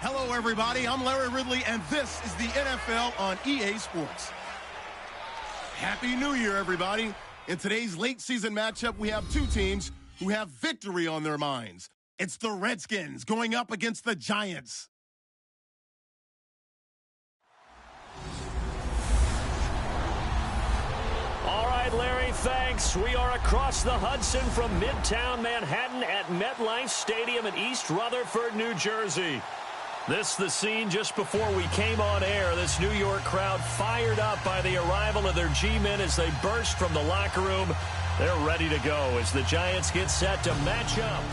Hello, everybody. I'm Larry Ridley, and this is the NFL on EA Sports. Happy New Year, everybody. In today's late-season matchup, we have two teams who have victory on their minds. It's the Redskins going up against the Giants. All right, Larry, thanks. We are across the Hudson from Midtown Manhattan at MetLife Stadium in East Rutherford, New Jersey. This the scene just before we came on air. This New York crowd fired up by the arrival of their G-men as they burst from the locker room. They're ready to go as the Giants get set to match up.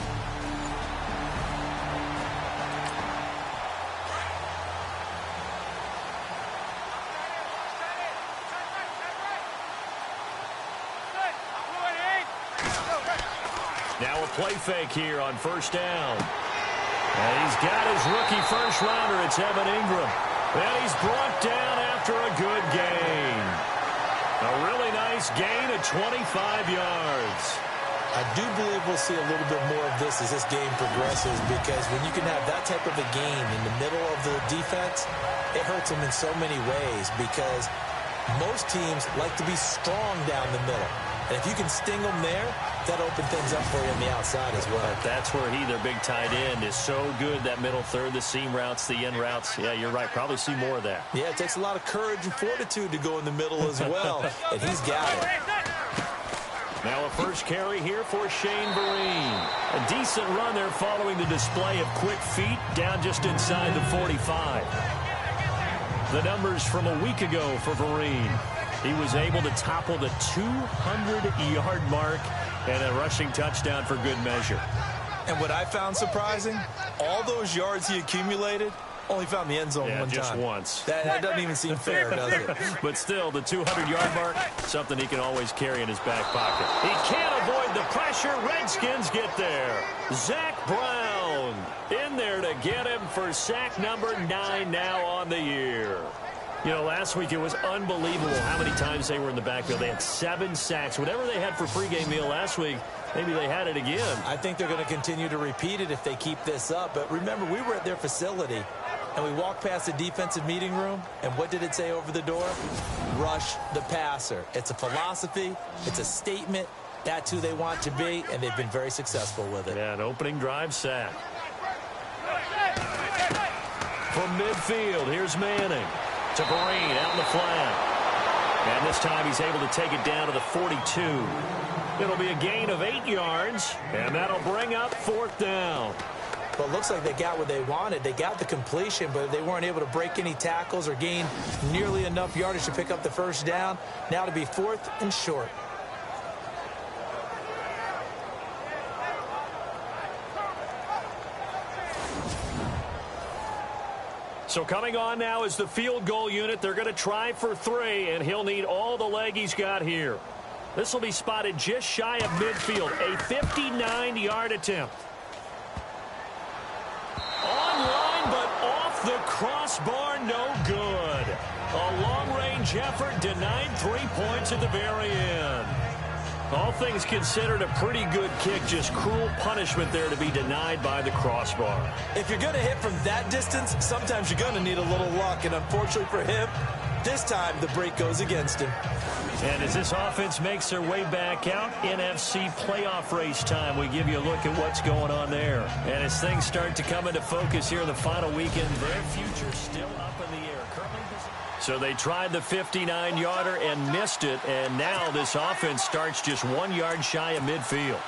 Now a play fake here on first down. And he's got his rookie first rounder. It's Evan Ingram. And he's brought down after a good gain. A really nice gain of 25 yards. I do believe we'll see a little bit more of this as this game progresses, because when you can have that type of a gain in the middle of the defense, it hurts them in so many ways, because most teams like to be strong down the middle. And if you can sting them there, that opens things up for you on the outside as well. That's where their big tight end, is so good. That middle third, the seam routes, the end routes. Yeah, you're right. Probably see more of that. Yeah, it takes a lot of courage and fortitude to go in the middle as well. And he's got it. Now a first carry here for Shane Vereen. A decent run there following the display of quick feet down just inside the 45. The numbers from a week ago for Vereen. He was able to topple the 200-yard mark and a rushing touchdown for good measure. And what I found surprising, all those yards he accumulated, only found the end zone one time. Just once. That doesn't even seem fair, does it? But still, the 200-yard mark, something he can always carry in his back pocket. He can't avoid the pressure. Redskins get there. Zach Brown in there to get him for sack number 9 now on the year. You know, last week it was unbelievable how many times they were in the backfield. They had 7 sacks. Whatever they had for pregame meal last week, maybe they had it again. I think they're going to continue to repeat it if they keep this up. But remember, we were at their facility, and we walked past the defensive meeting room, and what did it say over the door? Rush the passer. It's a philosophy. It's a statement. That's who they want to be, and they've been very successful with it. Yeah, an opening drive sack. From midfield, here's Manning. To Vereen out in the flat. And this time he's able to take it down to the 42. It'll be a gain of 8 yards, and that'll bring up 4th down. Well, it looks like they got what they wanted. They got the completion, but they weren't able to break any tackles or gain nearly enough yardage to pick up the first down. Now to be 4th and short. So coming on now is the field goal unit. They're going to try for 3, and he'll need all the leg he's got here. This will be spotted just shy of midfield. A 59-yard attempt. Online, but off the crossbar, no good. A long-range effort denied 3 points at the very end. All things considered, a pretty good kick. Just cruel punishment there to be denied by the crossbar. If you're going to hit from that distance, sometimes you're going to need a little luck. And unfortunately for him, this time the break goes against him. And as this offense makes their way back out, NFC playoff race time, we give you a look at what's going on there. And as things start to come into focus here in the final weekend, their future still up in the air. So they tried the 59-yarder and missed it, and now this offense starts just 1 yard shy of midfield.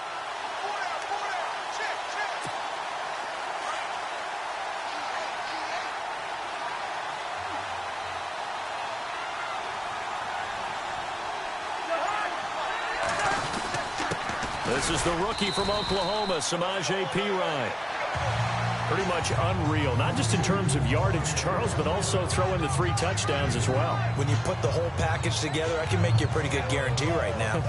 This is the rookie from Oklahoma, Samaje Perine. Pretty much unreal, not just in terms of yardage, Charles, but also throwing the 3 touchdowns as well. When you put the whole package together, I can make you a pretty good guarantee right now.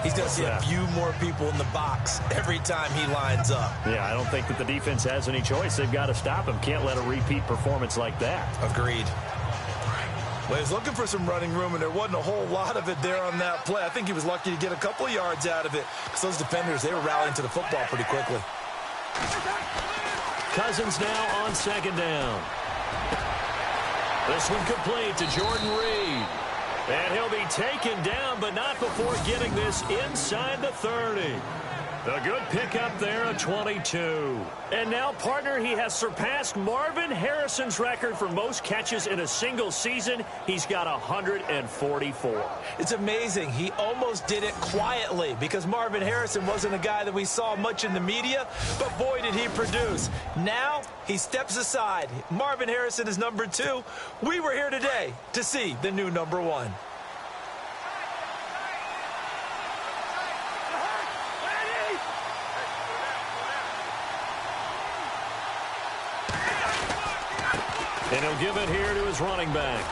He's going to see a few more people in the box every time he lines up. Yeah, I don't think that the defense has any choice. They've got to stop him. Can't let a repeat performance like that. Agreed. Well, he was looking for some running room, and there wasn't a whole lot of it there on that play. I think he was lucky to get a couple of yards out of it, because those defenders, they were rallying to the football pretty quickly. Cousins now on second down. This one complete to Jordan Reed. And he'll be taken down, but not before getting this inside the 30. A good pickup there, a 22. And now, partner, he has surpassed Marvin Harrison's record for most catches in a single season. He's got 144. It's amazing. He almost did it quietly because Marvin Harrison wasn't a guy that we saw much in the media, but boy, did he produce. Now, he steps aside. Marvin Harrison is number 2. We were here today to see the new number 1. And he'll give it here to his running back.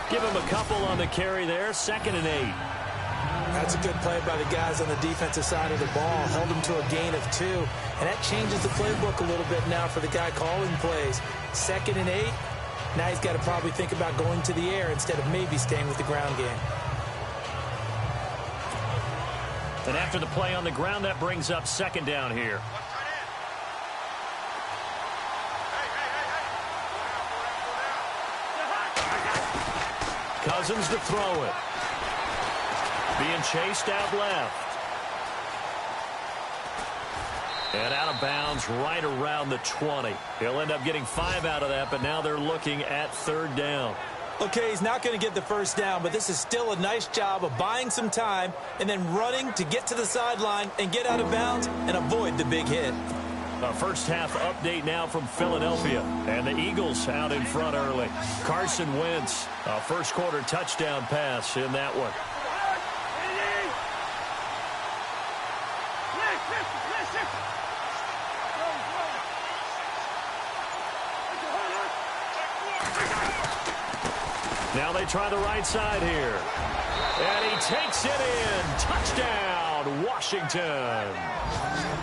Give him a couple on the carry there, 2nd and 8. That's a good play by the guys on the defensive side of the ball. Held him to a gain of 2. And that changes the playbook a little bit now for the guy calling plays. 2nd and 8. Now he's got to probably think about going to the air instead of maybe staying with the ground game. And after the play on the ground, that brings up 2nd down here. Cousins to throw it. Being chased out left. And out of bounds right around the 20. He'll end up getting 5 out of that, but now they're looking at 3rd down. Okay, he's not going to get the 1st down, but this is still a nice job of buying some time and then running to get to the sideline and get out of bounds and avoid the big hit. A first-half update now from Philadelphia. And the Eagles out in front early. Carson Wentz, a first-quarter touchdown pass in that one. Now they try the right side here. And he takes it in. Touchdown, Washington.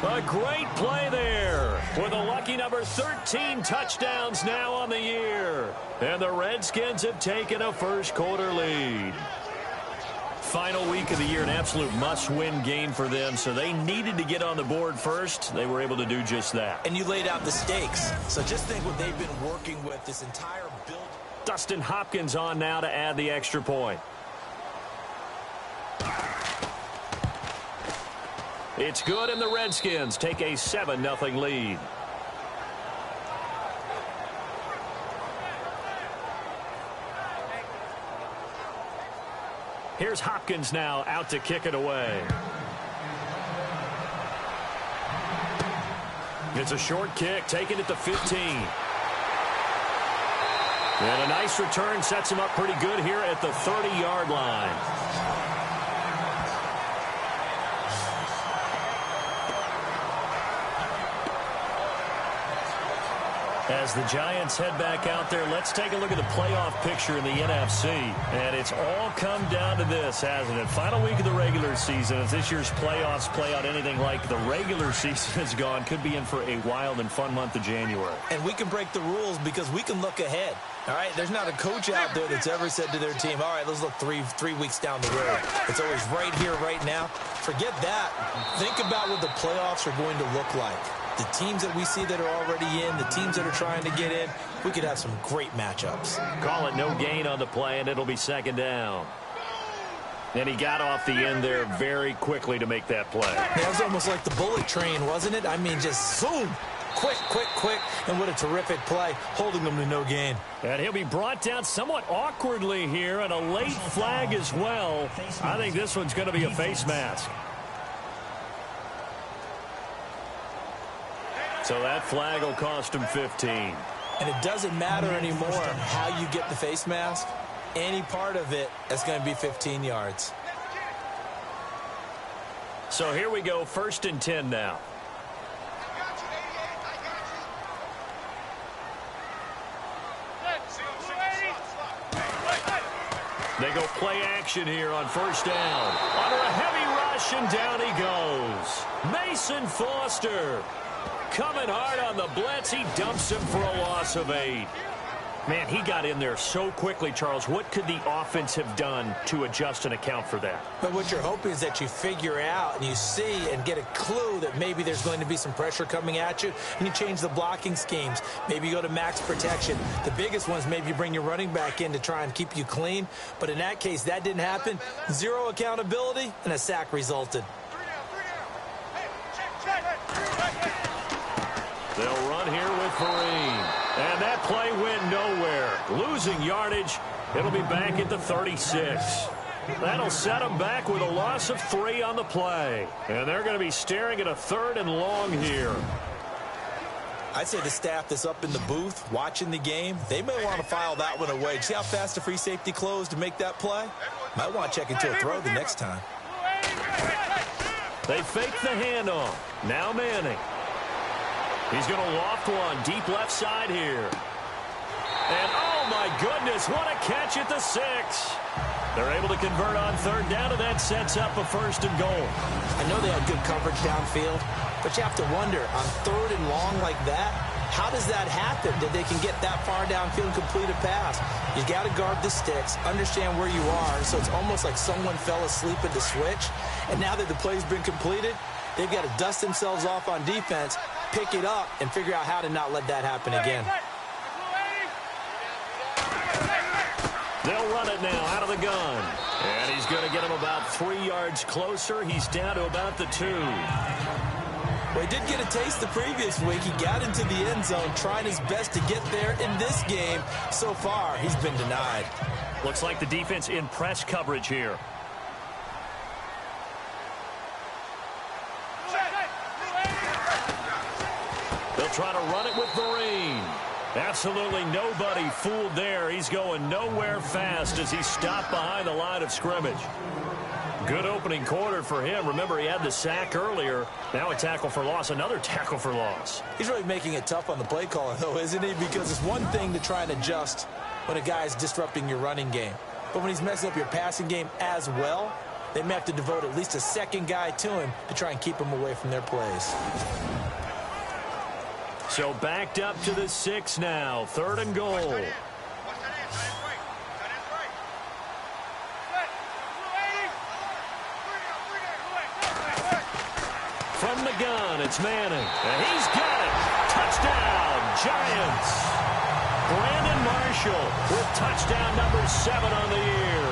A great play there with a lucky number 13 touchdowns now on the year. And the Redskins have taken a first-quarter lead. Final week of the year, an absolute must-win game for them, so they needed to get on the board first. They were able to do just that. And you laid out the stakes, so just think what they've been working with this entire build. Dustin Hopkins on now to add the extra point. It's good, and the Redskins take a 7-0 lead. Here's Hopkins now out to kick it away. It's a short kick, taking it to 15. And a nice return sets him up pretty good here at the 30-yard line. As the Giants head back out there, let's take a look at the playoff picture in the NFC. And it's all come down to this, hasn't it? Final week of the regular season. As this year's playoffs play out anything like the regular season has gone, could be in for a wild and fun month of January. And we can break the rules because we can look ahead. All right, there's not a coach out there that's ever said to their team, all right, let's look three weeks down the road. It's always right here, right now. Forget that. Think about what the playoffs are going to look like. The teams that we see that are already in, the teams that are trying to get in, we could have some great matchups. Call it no gain on the play, and it'll be 2nd down. And he got off the end there very quickly to make that play. That was almost like the bullet train, wasn't it? I mean, just zoom. Quick, quick, quick. And what a terrific play, holding them to no gain. And he'll be brought down somewhat awkwardly here, and a late flag as well. I think this one's going to be a face mask. So that flag will cost him 15. And it doesn't matter anymore how you get the face mask. Any part of it is going to be 15 yards. So here we go, 1st and 10 now. They go play action here on 1st down. Under a heavy rush, and down he goes. Mason Foster coming hard on the blitz. He dumps him for a loss of 8. Man, he got in there so quickly, Charles. What could the offense have done to adjust and account for that? But what you're hoping is that you figure out and you see and get a clue that maybe there's going to be some pressure coming at you, and you change the blocking schemes. Maybe you go to max protection. The biggest one is maybe you bring your running back in to try and keep you clean. But in that case, that didn't happen. Zero accountability, and a sack resulted. They'll run here with Vereen. And that play went nowhere. Losing yardage. It'll be back at the 36. That'll set them back with a loss of 3 on the play. And they're going to be staring at a 3rd and long here. I'd say the staff that's up in the booth watching the game, they may want to file that one away. See how fast the free safety closed to make that play? Might want to check into a throw the next time. They fake the handoff. Now Manning. He's going to loft one deep left side here. And, oh, my goodness, what a catch at the 6. They're able to convert on 3rd down, and that sets up a 1st and goal. I know they had good coverage downfield, but you have to wonder, on 3rd and long like that, how does that happen that they can get that far downfield and complete a pass? You got to guard the sticks, understand where you are, so it's almost like someone fell asleep at the switch, and now that the play's been completed, they've got to dust themselves off on defense, pick it up, and figure out how to not let that happen again. They'll run it now out of the gun. And he's going to get him about 3 yards closer. He's down to about the 2. Well, he did get a taste the previous week. He got into the end zone, trying his best to get there in this game. So far, he's been denied. Looks like the defense in press coverage here. They'll try to run it with Vereen. Absolutely nobody fooled there. He's going nowhere fast as he stopped behind the line of scrimmage. Good opening quarter for him. Remember, he had the sack earlier. Now a tackle for loss, another tackle for loss. He's really making it tough on the play caller, though, isn't he? Because it's one thing to try and adjust when a guy's disrupting your running game. But when he's messing up your passing game as well, they may have to devote at least a second guy to him to try and keep him away from their plays. So backed up to the 6 now. 3rd and goal. From the gun, it's Manning. And he's got it. Touchdown, Giants. Brandon Marshall with touchdown number 7 on the year.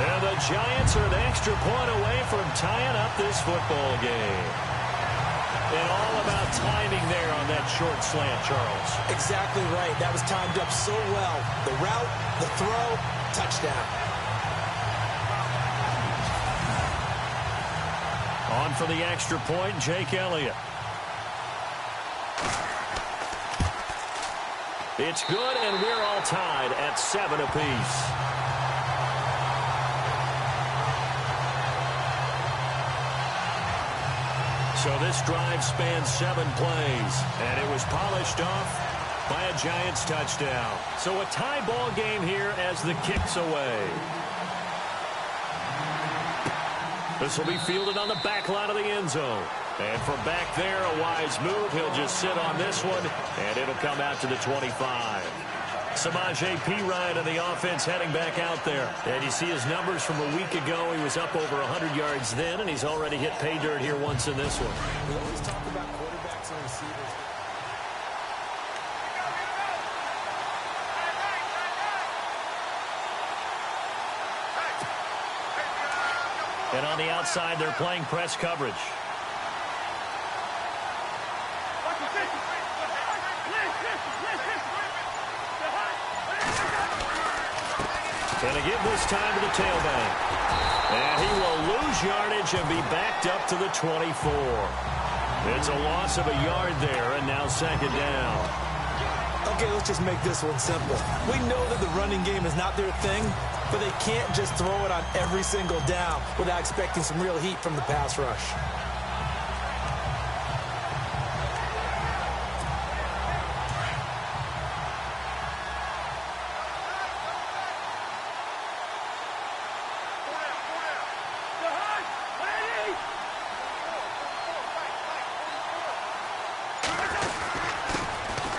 And the Giants are an extra point away from tying up this football game. And all about timing there on that short slant, Charles. Exactly right. That was timed up so well. The route, the throw, touchdown. On for the extra point, Jake Elliott. It's good, and we're all tied at 7 apiece. So this drive spans 7 plays, and it was polished off by a Giants touchdown. So a tie ball game here as the kick's away. This will be fielded on the back line of the end zone. And from back there, a wise move. He'll just sit on this one, and it'll come out to the 25. Samaje Perine and the offense heading back out there. And you see his numbers from a week ago. He was up over 100 yards then, and he's already hit pay dirt here once in this one. We always talk about quarterbacks and receivers. And on the outside, they're playing press coverage. And again this time to the tailback. And he will lose yardage and be backed up to the 24. It's a loss of a yard there, and now 2nd down. Okay, let's just make this one simple. We know that the running game is not their thing, but they can't just throw it on every single down without expecting some real heat from the pass rush.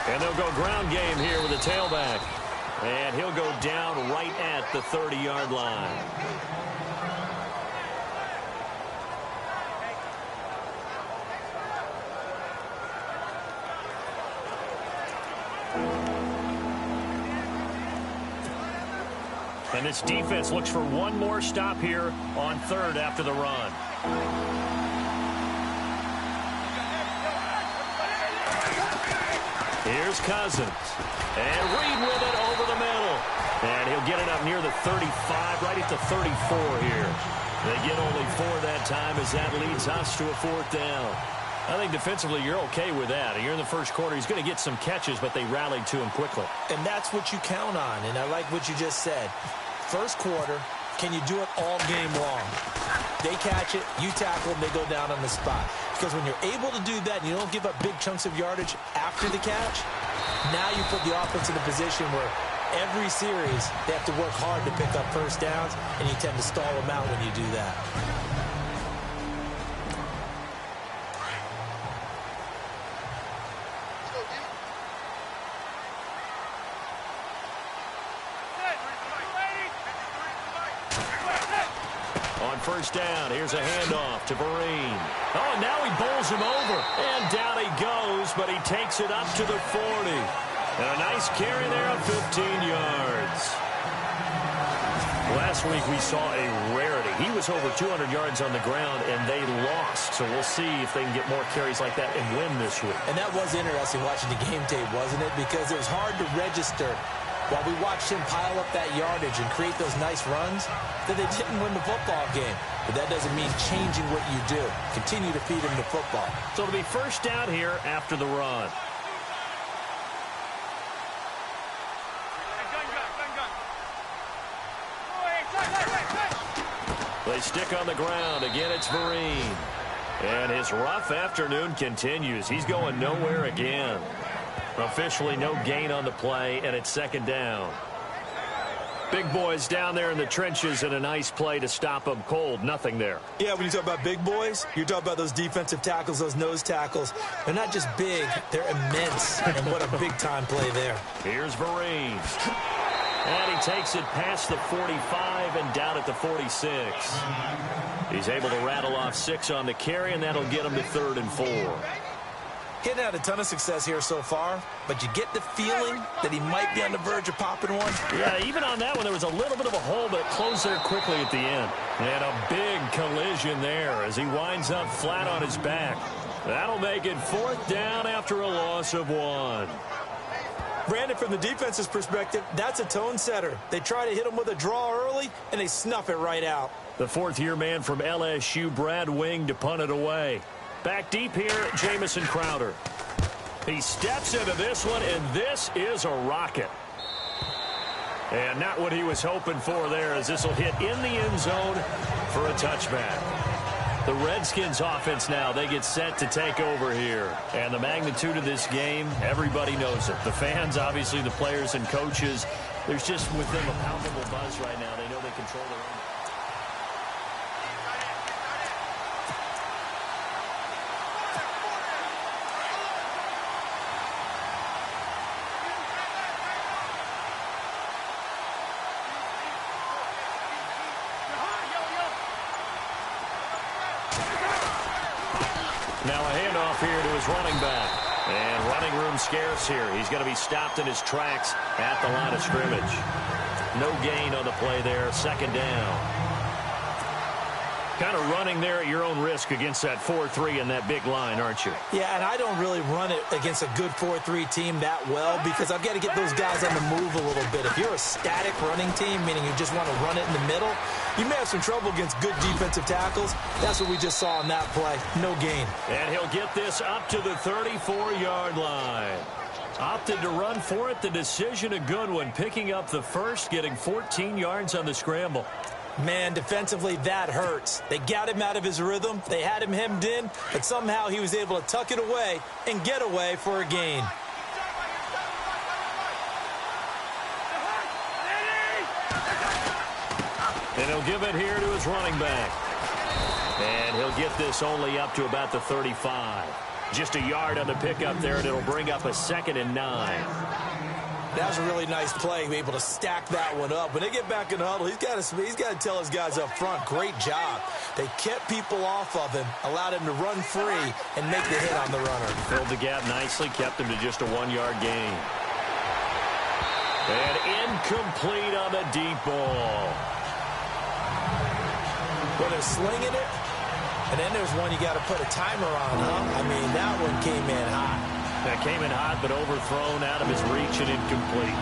And they'll go ground game here with the tailback. And he'll go down right at the 30-yard line. And this defense looks for one more stop here on third after the run. Here's Cousins. And Reed with it over the middle. And he'll get it up near the 35, right at the 34 here. They get only 4 that time as that leads us to a 4th down. I think defensively you're okay with that. Here in the first quarter, he's going to get some catches, but they rallied to him quickly. And that's what you count on, and I like what you just said. First quarter, can you do it all game long? They catch it, you tackle them, they go down on the spot. Because when you're able to do that and you don't give up big chunks of yardage after the catch, now you put the offense in a position where every series they have to work hard to pick up first downs, and you tend to stall them out when you do that. First down. Here's a handoff to Vereen. Oh, and now he bowls him over. And down he goes, but he takes it up to the 40. And a nice carry there of 15 yards. Last week we saw a rarity. He was over 200 yards on the ground, and they lost. So we'll see if they can get more carries like that and win this week. And that was interesting watching the game tape, wasn't it? Because it was hard to register while we watched him pile up that yardage and create those nice runs, that they didn't win the football game. But that doesn't mean changing what you do. Continue to feed him the football. So it'll be first down here after the run. They stick on the ground. Again, it's Vereen. And his rough afternoon continues. He's going nowhere again. Officially no gain on the play, and it's second down. Big boys down there in the trenches, and a nice play to stop them cold. Nothing there. Yeah, when you talk about big boys, you're talking about those defensive tackles, those nose tackles. They're not just big, they're immense. And what a big-time play there. Here's Vereen. And he takes it past the 45 and down at the 46. He's able to rattle off 6 on the carry, and that'll get him to 3rd and 4. He hadn't had a ton of success here so far, but you get the feeling that he might be on the verge of popping one. Yeah, even on that one, there was a little bit of a hole, but it closed there quickly at the end. And a big collision there as he winds up flat on his back. That'll make it 4th down after a loss of 1. Brandon, from the defense's perspective, that's a tone setter. They try to hit him with a draw early, and they snuff it right out. The 4th-year man from LSU, Brad Wing, to punt it away. Back deep here, Jamison Crowder. He steps into this one, and this is a rocket. And not what he was hoping for there, as this will hit in the end zone for a touchback. The Redskins offense now, they get set to take over here. And the magnitude of this game, everybody knows it. The fans, obviously the players and coaches, there's just with them a palpable buzz right now. They know they control their own. Now a handoff here to his running back. And running room scarce here. He's going to be stopped in his tracks at the line of scrimmage. No gain on the play there. Second down. Kind of running there at your own risk against that 4-3 and that big line, aren't you? Yeah, and I don't really run it against a good 4-3 team that well because I've got to get those guys on the move a little bit. If you're a static running team, meaning you just want to run it in the middle, you may have some trouble against good defensive tackles. That's what we just saw on that play. No gain. And he'll get this up to the 34-yard line. Opted to run for it. The decision a good one. Picking up the first, getting 14 yards on the scramble. Man, defensively, that hurts. They got him out of his rhythm. They had him hemmed in, but somehow he was able to tuck it away and get away for a gain. And he'll give it here to his running back. And he'll get this only up to about the 35. Just a yard on the pickup there, and it'll bring up a 2nd and 9. That was a really nice play, able to stack that one up. When they get back in the huddle, he's got to tell his guys up front, great job. They kept people off of him, allowed him to run free, and make the hit on the runner. Filled the gap nicely, kept him to just a 1-yard gain. And incomplete on the deep ball. Well, they're slinging it, and then there's one you got to put a timer on, huh? I mean, that one came in hot. That came in hot, but overthrown out of his reach and incomplete.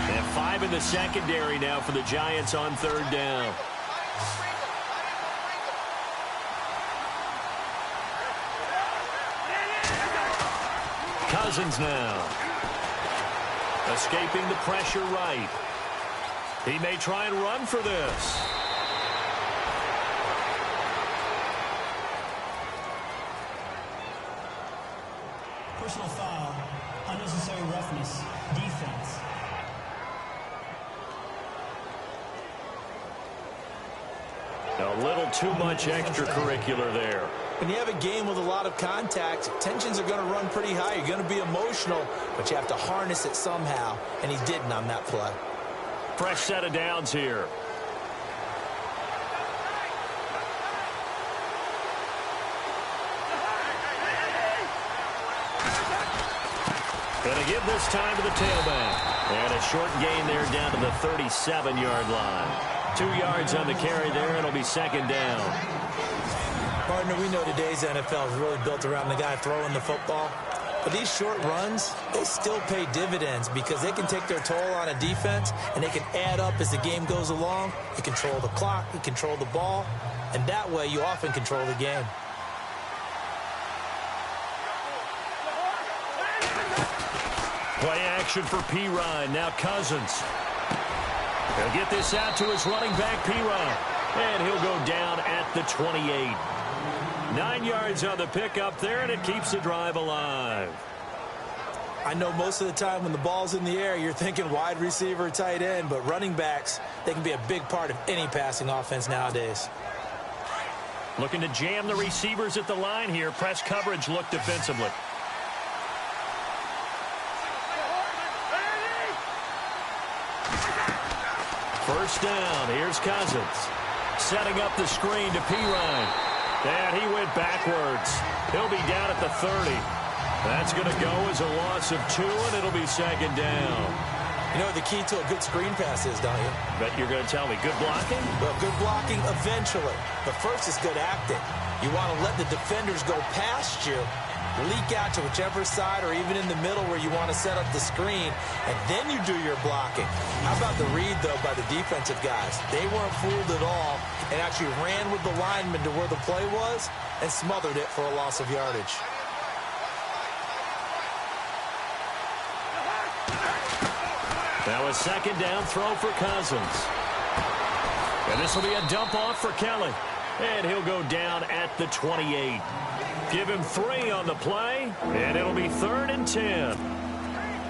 And 5 in the secondary now for the Giants on 3rd down. Cousins now. Escaping the pressure right. He may try and run for this. Personal foul, unnecessary roughness, defense. A little too much extracurricular there. When you have a game with a lot of contact, tensions are going to run pretty high. You're going to be emotional, but you have to harness it somehow, and he didn't on that play. Fresh set of downs here. Going to give this time to the tailback. And a short gain there down to the 37-yard line. 2 yards on the carry there. It'll be 2nd down. Partner, we know today's NFL is really built around the guy throwing the football. But these short runs, they still pay dividends because they can take their toll on a defense, and they can add up as the game goes along. You control the clock, you control the ball, and that way you often control the game. Play action for P-Ryan. Now Cousins. He'll get this out to his running back, P-Ryan. And he'll go down at the 28. 9 yards on the pickup there, and it keeps the drive alive. I know most of the time when the ball's in the air, you're thinking wide receiver, tight end, but running backs, they can be a big part of any passing offense nowadays. Looking to jam the receivers at the line here. Press coverage look defensively. First down. Here's Cousins. Setting up the screen to P-Ryan. And he went backwards. He'll be down at the 30. That's going to go as a loss of 2, and it'll be 2nd down. You know what the key to a good screen pass is, don't you? Bet you're going to tell me. Good blocking? Well, good blocking eventually. But first is good acting. You want to let the defenders go past you, leak out to whichever side or even in the middle where you want to set up the screen, and then you do your blocking. How about the read, though, by the defensive guys? They weren't fooled at all and actually ran with the lineman to where the play was and smothered it for a loss of yardage. Now a 2nd down throw for Cousins. And this will be a dump off for Kelly. And he'll go down at the 28. Give him 3 on the play, and it'll be 3rd and 10.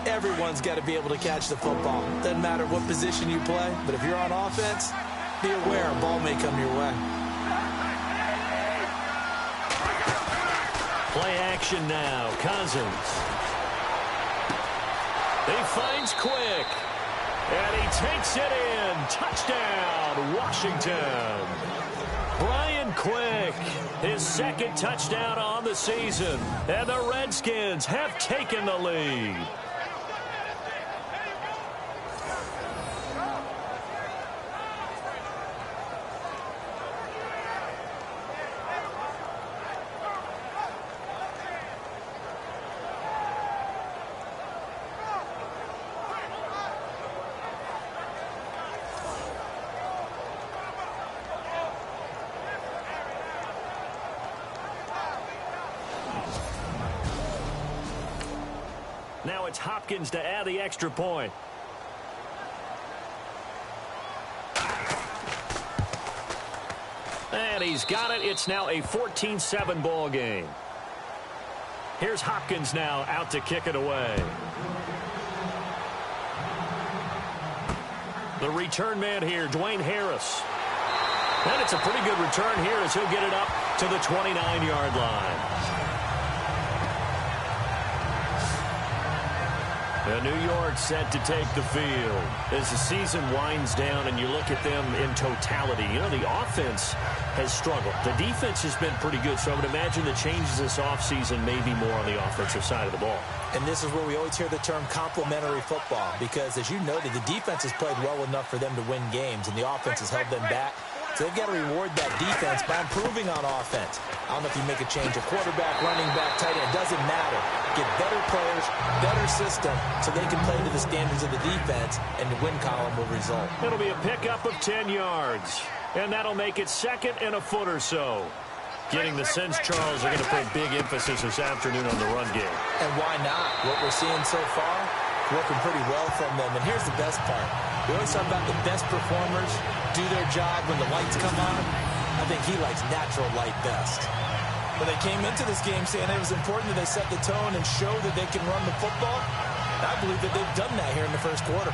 Everyone's got to be able to catch the football. Doesn't matter what position you play, but if you're on offense, be aware a ball may come your way. Play action now. Cousins. He finds Quick. And he takes it in. Touchdown, Washington. Brian Quick, his 2nd touchdown on the season. And the Redskins have taken the lead. Now it's Hopkins to add the extra point. And he's got it. It's now a 14-7 ball game. Here's Hopkins now out to kick it away. The return man here, Dwayne Harris. And it's a pretty good return here as he'll get it up to the 29-yard line. And New York set to take the field. As the season winds down and you look at them in totality, you know, the offense has struggled. The defense has been pretty good, so I would imagine the changes this offseason may be more on the offensive side of the ball. And this is where we always hear the term complementary football, because as you noted, the defense has played well enough for them to win games, and the offense has held them back. So they've got to reward that defense by improving on offense. I don't know if you make a change of quarterback, running back, tight end. It doesn't matter. Get better players, better system, so they can play to the standards of the defense, and the win column will result. It'll be a pickup of 10 yards, and that'll make it second and a foot or so. Getting the sense Charles are going to put big emphasis this afternoon on the run game. And why not? What we're seeing so far, working pretty well from them. And here's the best part. We always talk about the best performers do their job when the lights come on. I think he likes natural light best. When they came into this game saying it was important that they set the tone and show that they can run the football, I believe that they've done that here in the first quarter.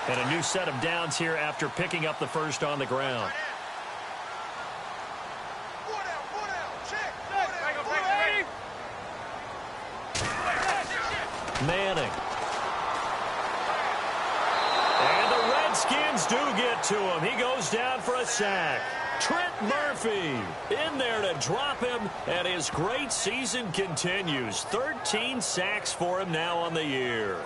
And a new set of downs here after picking up the first on the ground. Manning. And the Redskins do get to him. He goes down for a sack. Trent Murphy in there to drop him, and his great season continues. 13 sacks for him now on the year.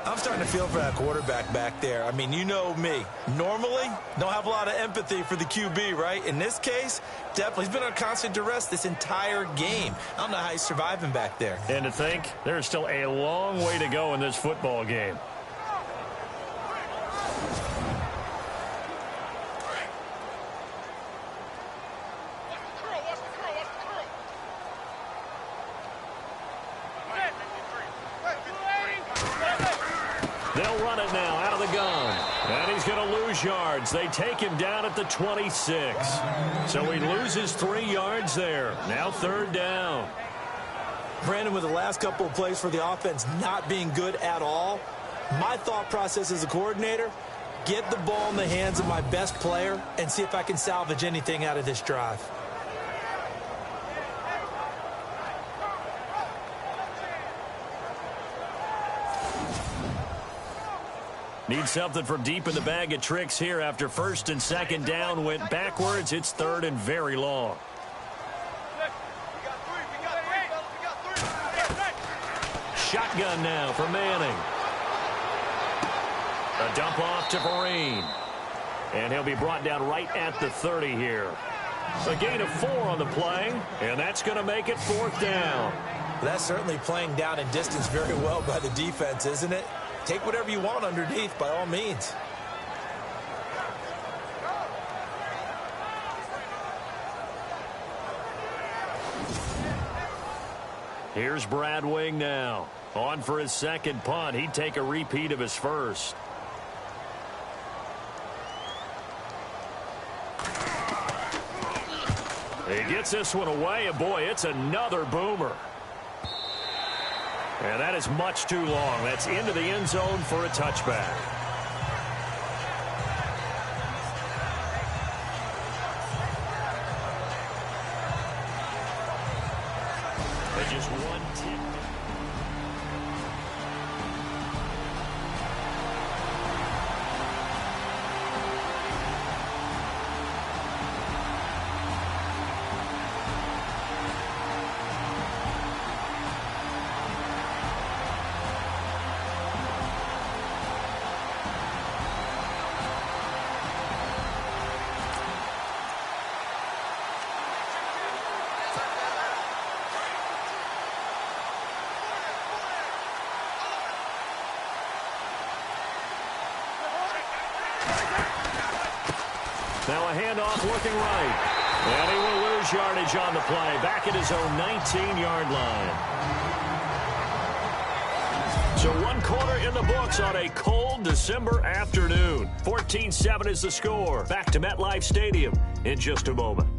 I'm starting to feel for that quarterback back there. I mean, you know me. Normally, don't have a lot of empathy for the QB, right? In this case, definitely. He's been on constant duress this entire game. I don't know how he's surviving back there. And to think, there's still a long way to go in this football game. They'll run it now out of the gun. And he's going to lose yards. They take him down at the 26. So he loses 3 yards there. Now third down. Brandon, with the last couple of plays for the offense not being good at all, my thought process as a coordinator, get the ball in the hands of my best player and see if I can salvage anything out of this drive. Need something from deep in the bag of tricks here after first and second down went backwards. It's third and very long. Shotgun now for Manning. A dump off to Vereen. And he'll be brought down right at the 30 here. A gain of 4 on the play, and that's going to make it fourth down. That's certainly playing down in distance very well by the defense, isn't it? Take whatever you want underneath, by all means. Here's Brad Wing now. On for his second punt. He'd take a repeat of his first. He gets this one away, and boy, it's another boomer. And that is much too long. That's into the end zone for a touchback. And just one tip. Now a handoff looking right. And he will lose yardage on the play. Back at his own 19-yard line. So 1 quarter in the books on a cold December afternoon. 14-7 is the score. Back to MetLife Stadium in just a moment.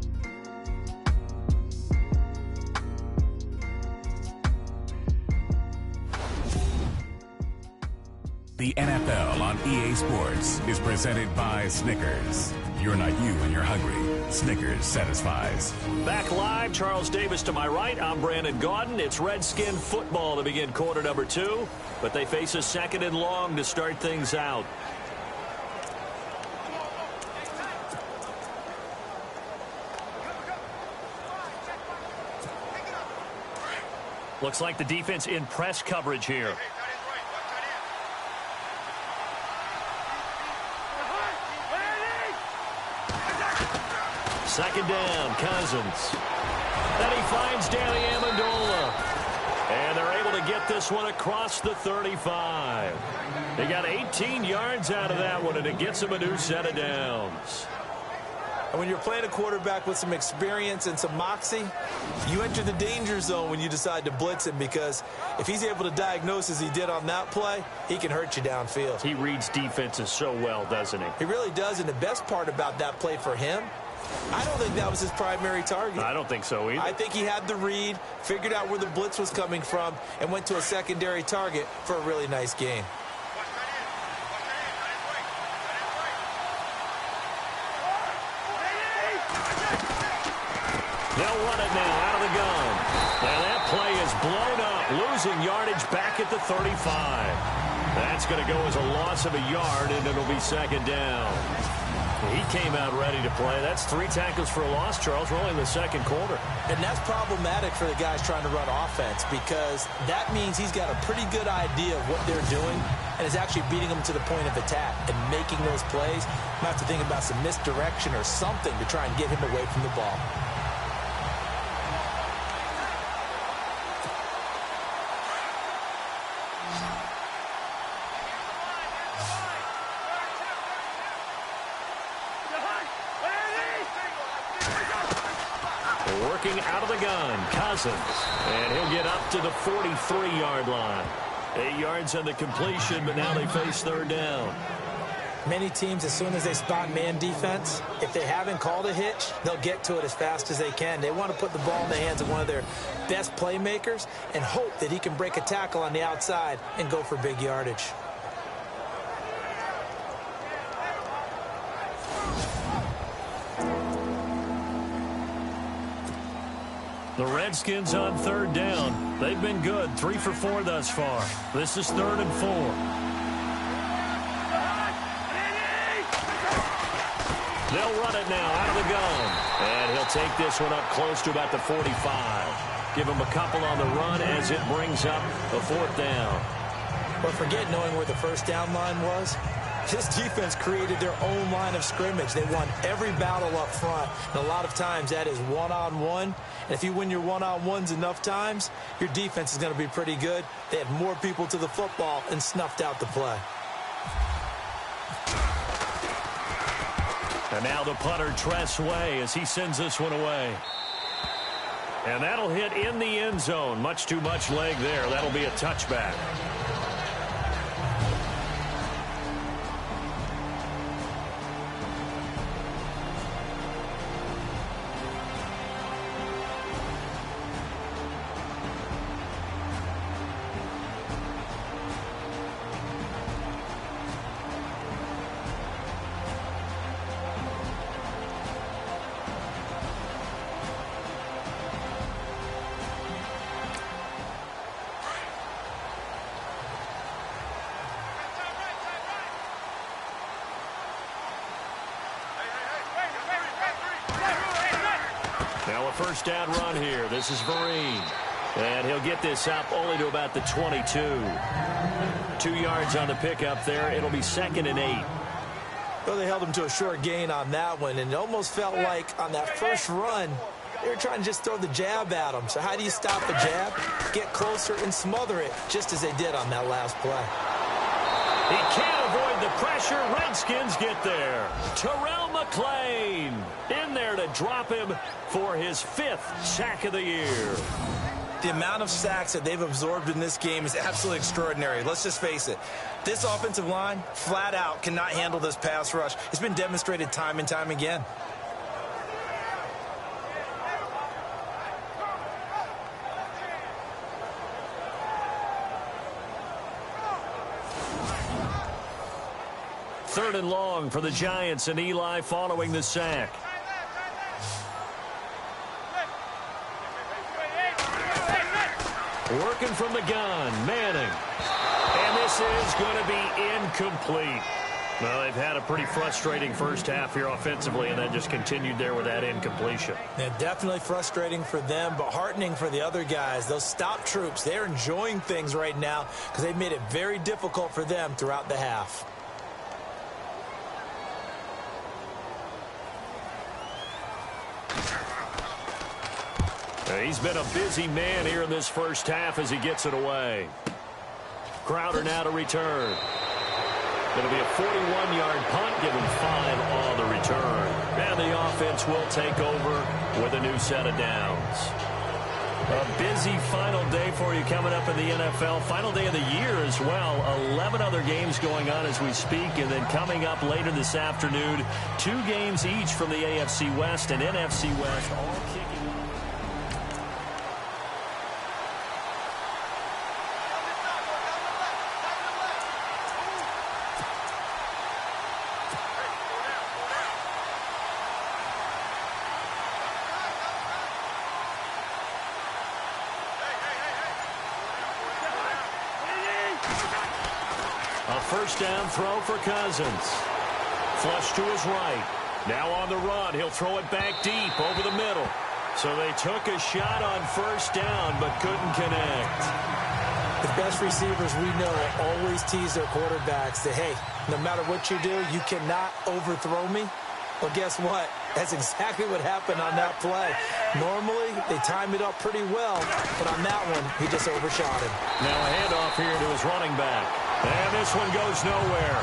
The NFL on EA Sports is presented by Snickers, you're not you and you're hungry, Snickers satisfies. Back live, Charles Davis to my right. I'm Brandon Gaudin. It's Redskin football to begin quarter number 2, but they face a 2nd and long to start things out. Looks like the defense in press coverage here. Second down, Cousins. Then he finds Danny Amendola. And they're able to get this one across the 35. They got 18 yards out of that one, and it gets them a new set of downs. And when you're playing a quarterback with some experience and some moxie, you enter the danger zone when you decide to blitz him, because if he's able to diagnose as he did on that play, he can hurt you downfield. He reads defenses so well, doesn't he? He really does, and the best part about that play for him, I don't think that was his primary target. I don't think so either. I think he had the read, figured out where the blitz was coming from, and went to a secondary target for a really nice gain. They'll run it now out of the gun. And that play is blown up, losing yardage back at the 35. That's going to go as a loss of a yard, and it'll be 2nd down. He came out ready to play. That's 3 tackles for a loss, Charles. We're only in the 2nd quarter. And that's problematic for the guys trying to run offense, because that means he's got a pretty good idea of what they're doing and is actually beating them to the point of attack and making those plays. You have to think about some misdirection or something to try and get him away from the ball. Working out of the gun, Cousins. And he'll get up to the 43-yard line. 8 yards on the completion, but now they face 3rd down. Many teams, as soon as they spot man defense, if they haven't called a hitch, they'll get to it as fast as they can. They want to put the ball in the hands of one of their best playmakers and hope that he can break a tackle on the outside and go for big yardage. The Redskins on 3rd down. They've been good, 3 for 4 thus far. This is 3rd and 4. They'll run it now out of the gun. And he'll take this one up close to about the 45. Give him a couple on the run as it brings up a 4th down. But forget knowing where the 1st down line was. This defense created their own line of scrimmage. They won every battle up front. And a lot of times that is one-on-one. And if you win your one-on-ones enough times, your defense is going to be pretty good. They had more people to the football and snuffed out the play. And now the punter, Tress Way, as he sends this one away. And that'll hit in the end zone. Much too much leg there. That'll be a touchback. Now a 1st down run here. This is Vereen. And he'll get this up only to about the 22. 2 yards on the pickup there. It'll be 2nd and 8. Well, they held him to a short gain on that one, and it almost felt like on that first run, they were trying to just throw the jab at him. So how do you stop a jab? Get closer and smother it, just as they did on that last play. He can't avoid the pressure. Redskins get there. Terrell McClain in there to drop him for his 5th sack of the year. The amount of sacks that they've absorbed in this game is absolutely extraordinary. Let's just face it. This offensive line, flat out, cannot handle this pass rush. It's been demonstrated time and time again. 3rd and long for the Giants, and Eli following the sack. Working from the gun, Manning. And this is going to be incomplete. Well, they've had a pretty frustrating first half here offensively, and then just continued there with that incompletion. Yeah, definitely frustrating for them, but heartening for the other guys. Those stop troops, they're enjoying things right now because they've made it very difficult for them throughout the half. He's been a busy man here in this first half as he gets it away. Crowder now to return. Going to be a 41-yard punt, giving 5 on the return. And the offense will take over with a new set of downs. A busy final day for you coming up in the NFL. Final day of the year as well. 11 other games going on as we speak. And then coming up later this afternoon, 2 games each from the AFC West and NFC West, all kicking off. First down throw for Cousins. Flush to his right. Now on the run. He'll throw it back deep over the middle. So they took a shot on first down but couldn't connect. The best receivers we know always tease their quarterbacks that, hey, no matter what you do, you cannot overthrow me. Well, guess what? That's exactly what happened on that play. Normally, they time it up pretty well, but on that one, he just overshot him. Now a handoff here to his running back. And this one goes nowhere.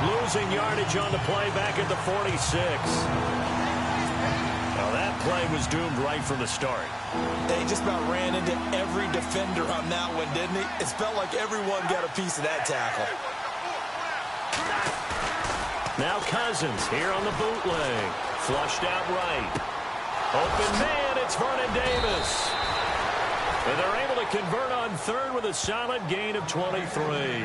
Losing yardage on the play back at the 46. Well, that play was doomed right from the start. He just about ran into every defender on that one, didn't he? It felt like everyone got a piece of that tackle. Now Cousins here on the bootleg. Flushed out right. Open man, it's Vernon Davis. And they're able to convert on 3rd with a solid gain of 23.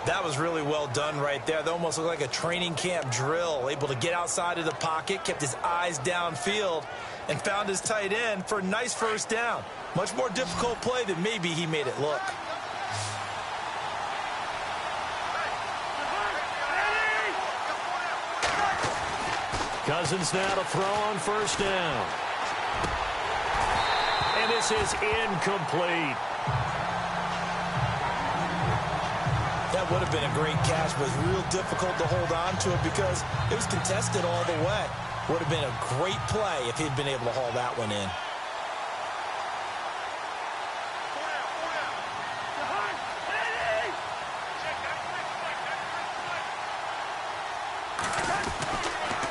That was really well done right there. They almost looked like a training camp drill. Able to get outside of the pocket, kept his eyes downfield, and found his tight end for a nice first down. Much more difficult play than maybe he made it look. Cousins now to throw on first down. And this is incomplete. That would have been a great catch, but it was real difficult to hold on to it because it was contested all the way. Would have been a great play if he'd been able to haul that one in.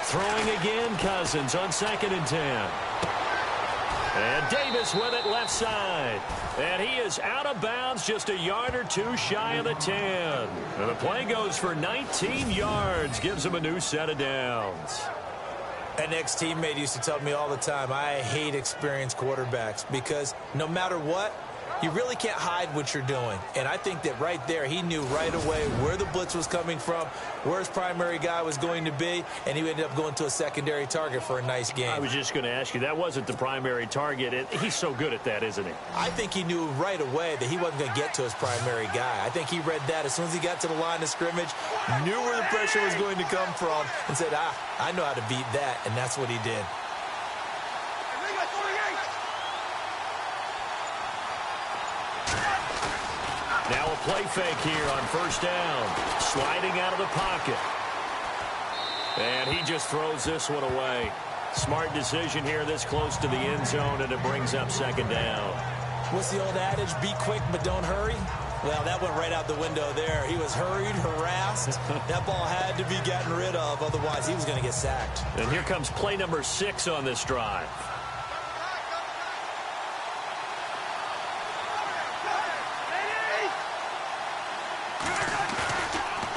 Throwing again, Cousins on 2nd and 10. And Davis with it left side. And he is out of bounds just a yard or 2 shy of the 10. And the play goes for 19 yards. Gives him a new set of downs. An ex-teammate used to tell me all the time, I hate experienced quarterbacks because no matter what, you really can't hide what you're doing. And I think that right there, he knew right away where the blitz was coming from, where his primary guy was going to be, and he ended up going to a secondary target for a nice game. I was just going to ask you, that wasn't the primary target. He's so good at that, isn't he? I think he knew right away that he wasn't going to get to his primary guy. I think he read that as soon as he got to the line of scrimmage, knew where the pressure was going to come from, and said, I know how to beat that, and that's what he did. Now a play fake here on first down. Sliding out of the pocket. And he just throws this one away. Smart decision here this close to the end zone, and it brings up 2nd down. What's the old adage? Be quick, but don't hurry. Well, that went right out the window there. He was hurried, harassed. That ball had to be gotten rid of. Otherwise, he was going to get sacked. And here comes play number 6 on this drive.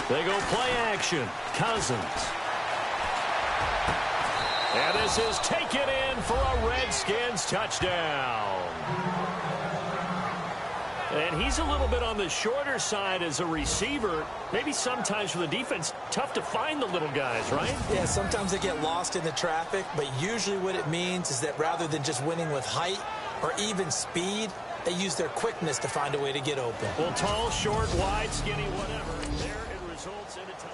They go play action. Cousins. And this is taken in for a Redskins touchdown. And he's a little bit on the shorter side as a receiver. Maybe sometimes for the defense, tough to find the little guys, right? Yeah, sometimes they get lost in the traffic, but usually what it means is that rather than just winning with height or even speed, they use their quickness to find a way to get open. Well, tall, short, wide, skinny, whatever. There it results in a touchdown.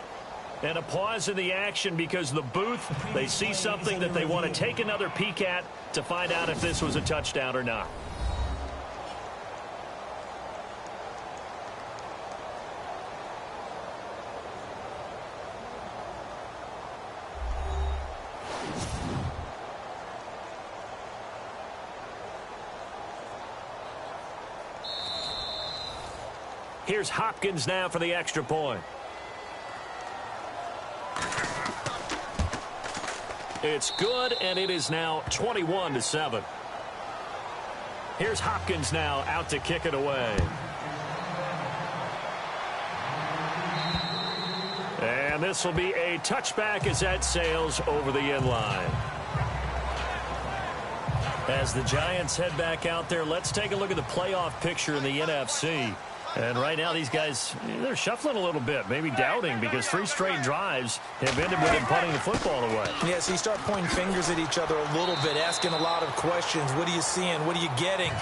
And a pause in the action because the booth, they see something that they want to take another peek at to find out if this was a touchdown or not. Here's Hopkins now for the extra point. It's good, and it is now 21-7. Here's Hopkins now out to kick it away. And this will be a touchback as that sails over the end line. As the Giants head back out there, let's take a look at the playoff picture in the NFC. And right now, these guys, they're shuffling a little bit, maybe doubting, because 3 straight drives have ended with them punting the football away. Yeah, so you start pointing fingers at each other a little bit, asking a lot of questions. What are you seeing? What are you getting?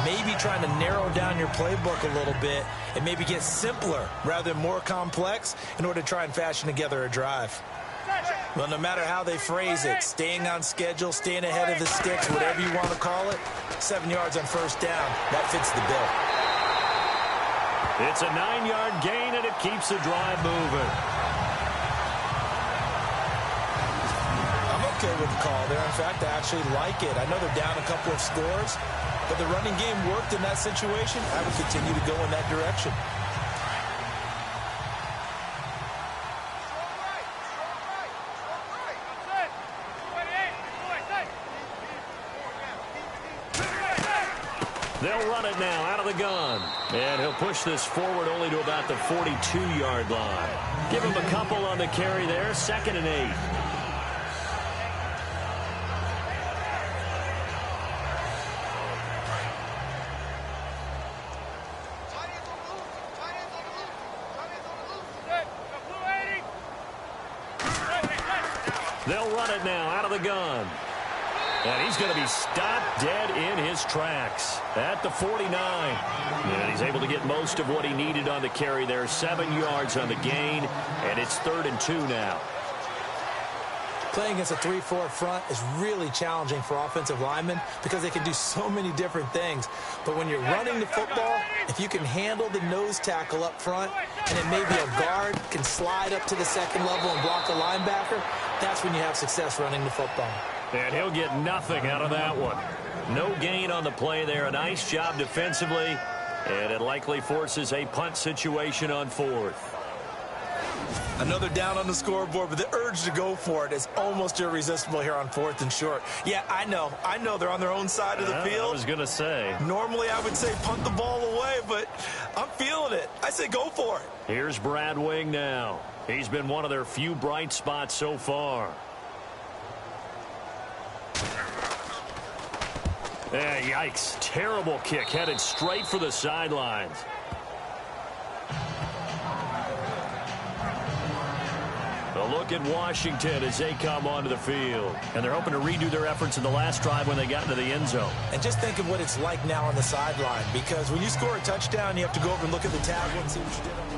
Maybe trying to narrow down your playbook a little bit and maybe get simpler rather than more complex in order to try and fashion together a drive. Well, no matter how they phrase it, staying on schedule, staying ahead of the sticks, whatever you want to call it, 7 yards on first down, that fits the bill. It's a 9-yard gain, and it keeps the drive moving. I'm okay with the call there. In fact, I actually like it. I know they're down a couple of scores, but the running game worked in that situation. I would continue to go in that direction. They'll run it now out of the gun. And he'll push this forward only to about the 42-yard line. Give him a couple on the carry there. 2nd and 8. They'll run it now out of the gun. And he's going to be stopped dead in his tracks at the 49. And he's able to get most of what he needed on the carry there. 7 yards on the gain, and it's 3rd and 2 now. Playing against a 3-4 front is really challenging for offensive linemen because they can do so many different things. But when you're running the football, if you can handle the nose tackle up front, and then maybe a guard can slide up to the 2nd level and block a linebacker, that's when you have success running the football. And he'll get nothing out of that one. No gain on the play there. A nice job defensively. And it likely forces a punt situation on 4th. Another down on the scoreboard, but the urge to go for it is almost irresistible here on 4th and short. Yeah, I know they're on their own side of the field. I was going to say. Normally I would say punt the ball away, but I'm feeling it. I say go for it. Here's Brad Wing now. He's been one of their few bright spots so far. Yikes. Terrible kick headed straight for the sidelines. A look at Washington as they come onto the field. And they're hoping to redo their efforts in the last drive when they got into the end zone. And just think of what it's like now on the sideline, because when you score a touchdown, you have to go over and look at the tablet and see what you did on the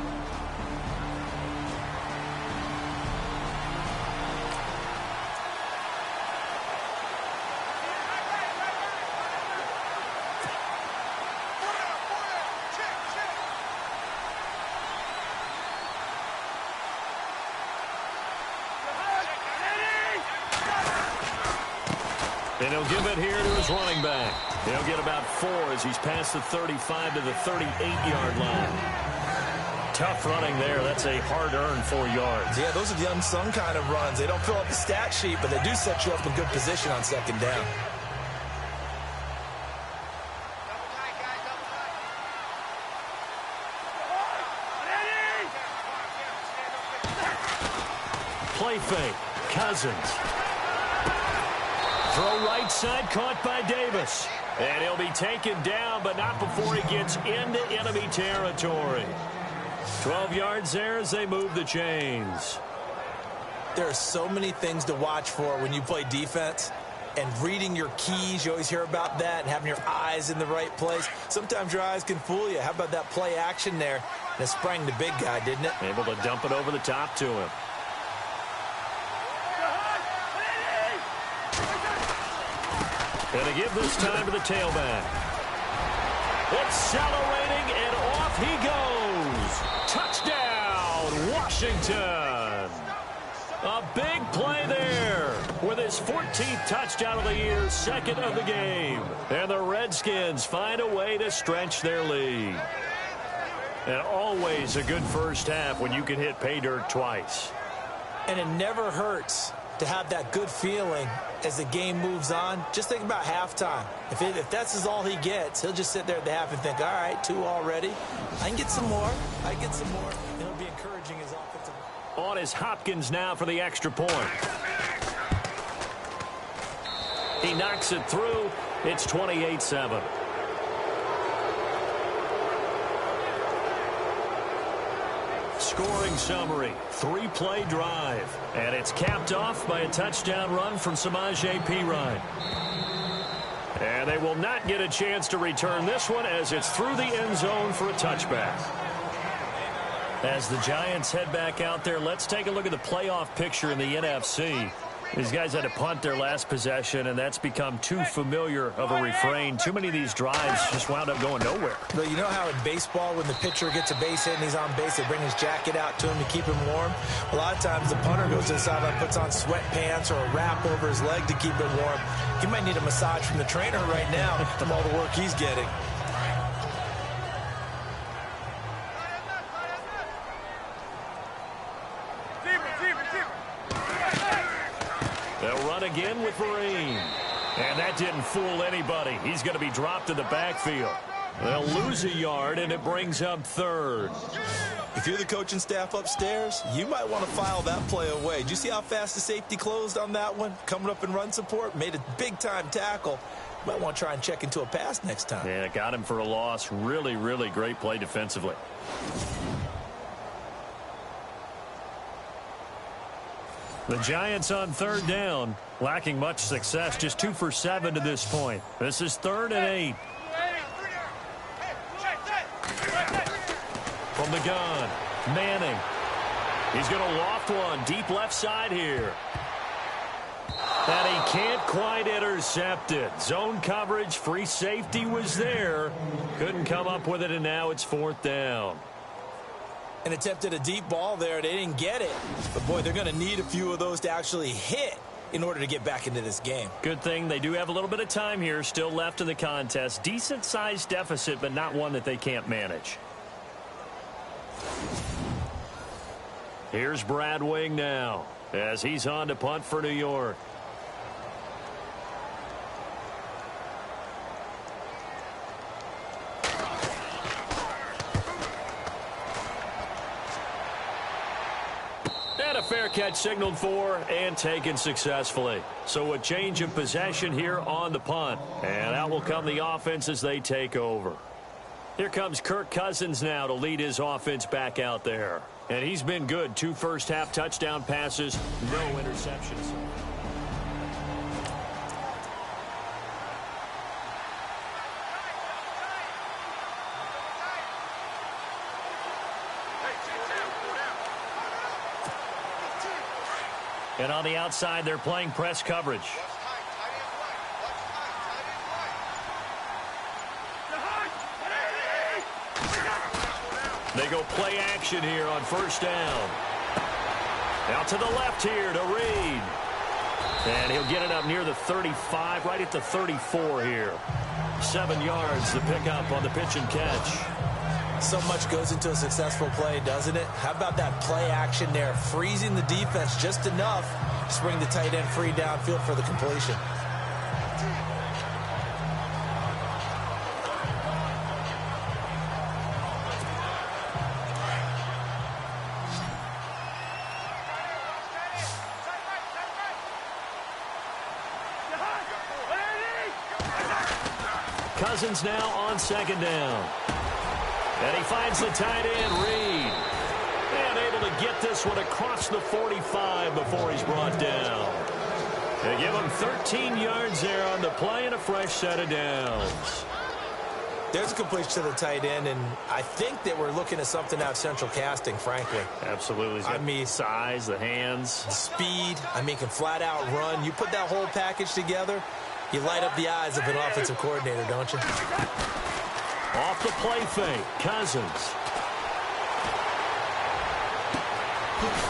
And he'll give it here to his running back. He'll get about 4 as he's past the 35 to the 38-yard line. Tough running there. That's a hard-earned 4 yards. Yeah, those are the unsung kind of runs. They don't fill up the stat sheet, but they do set you up in good position on 2nd down. Play fake. Cousins. Throw right side, caught by Davis. And he'll be taken down, but not before he gets into enemy territory. 12 yards there as they move the chains. There are so many things to watch for when you play defense. And reading your keys, you always hear about that, and having your eyes in the right place. Sometimes your eyes can fool you. How about that play action there? And it sprang the big guy, didn't it? Able to dump it over the top to him. Going to give this time to the tailback. Accelerating, and off he goes. Touchdown, Washington. A big play there with his 14th touchdown of the year, second of the game. And the Redskins find a way to stretch their lead. And always a good first half when you can hit pay dirt twice. And it never hurts to have that good feeling as the game moves on. Just think about halftime. If that's all he gets, he'll just sit there at the half and think, all right, 2 already. I can get some more. I can get some more. And it'll be encouraging his offensive. On is Hopkins now for the extra point. He knocks it through. It's 28-7. Scoring summary, 3-play drive. And it's capped off by a touchdown run from Samaje Perine. And they will not get a chance to return this one as it's through the end zone for a touchback. As the Giants head back out there, let's take a look at the playoff picture in the NFC. These guys had to punt their last possession, and that's become too familiar of a refrain. Too many of these drives just wound up going nowhere. But you know how in baseball, when the pitcher gets a base hit and he's on base, they bring his jacket out to him to keep him warm? A lot of times the punter goes to the sideline, puts on sweatpants or a wrap over his leg to keep it warm. He might need a massage from the trainer right now from all the work he's getting. They'll run again with Vereen. And that didn't fool anybody. He's going to be dropped in the backfield. They'll lose a yard, and it brings up third. If you're the coaching staff upstairs, you might want to file that play away. Did you see how fast the safety closed on that one? Coming up in run support, made a big-time tackle. You might want to try and check into a pass next time. Yeah, got him for a loss. Really, really great play defensively. The Giants on third down, lacking much success, just 2 for 7 to this point. This is 3rd and 8. From the gun, Manning. He's going to loft one deep left side here. And he can't quite intercept it. Zone coverage, free safety was there. Couldn't come up with it, and now it's 4th down. And attempted a deep ball there. They didn't get it. But, boy, they're going to need a few of those to actually hit in order to get back into this game. Good thing they do have a little bit of time here still left in the contest. Decent-sized deficit, but not one that they can't manage. Here's Brad Wing now as he's on to punt for New York. And a fair catch signaled for and taken successfully. So a change of possession here on the punt. And out will come the offense as they take over. Here comes Kirk Cousins now to lead his offense back out there. And he's been good. 2 first-half touchdown passes, no interceptions. And on the outside, they're playing press coverage. They go play action here on first down. Out to the left here to Reed. And he'll get it up near the 35, right at the 34 here. 7 yards to pick up on the pitch and catch. So much goes into a successful play, doesn't it? How about that play action there? Freezing the defense just enough to bring the tight end free downfield for the completion. Cousins now on second down. And he finds the tight end, Reed. And able to get this one across the 45 before he's brought down. They give him 13 yards there on the play and a fresh set of downs. There's a completion to the tight end, and I think that we're looking at something out of central casting, frankly. Absolutely. I mean, size, the hands. Speed. I mean, can flat out run. You put that whole package together, you light up the eyes of an offensive coordinator, don't you? Off the play fake, Cousins.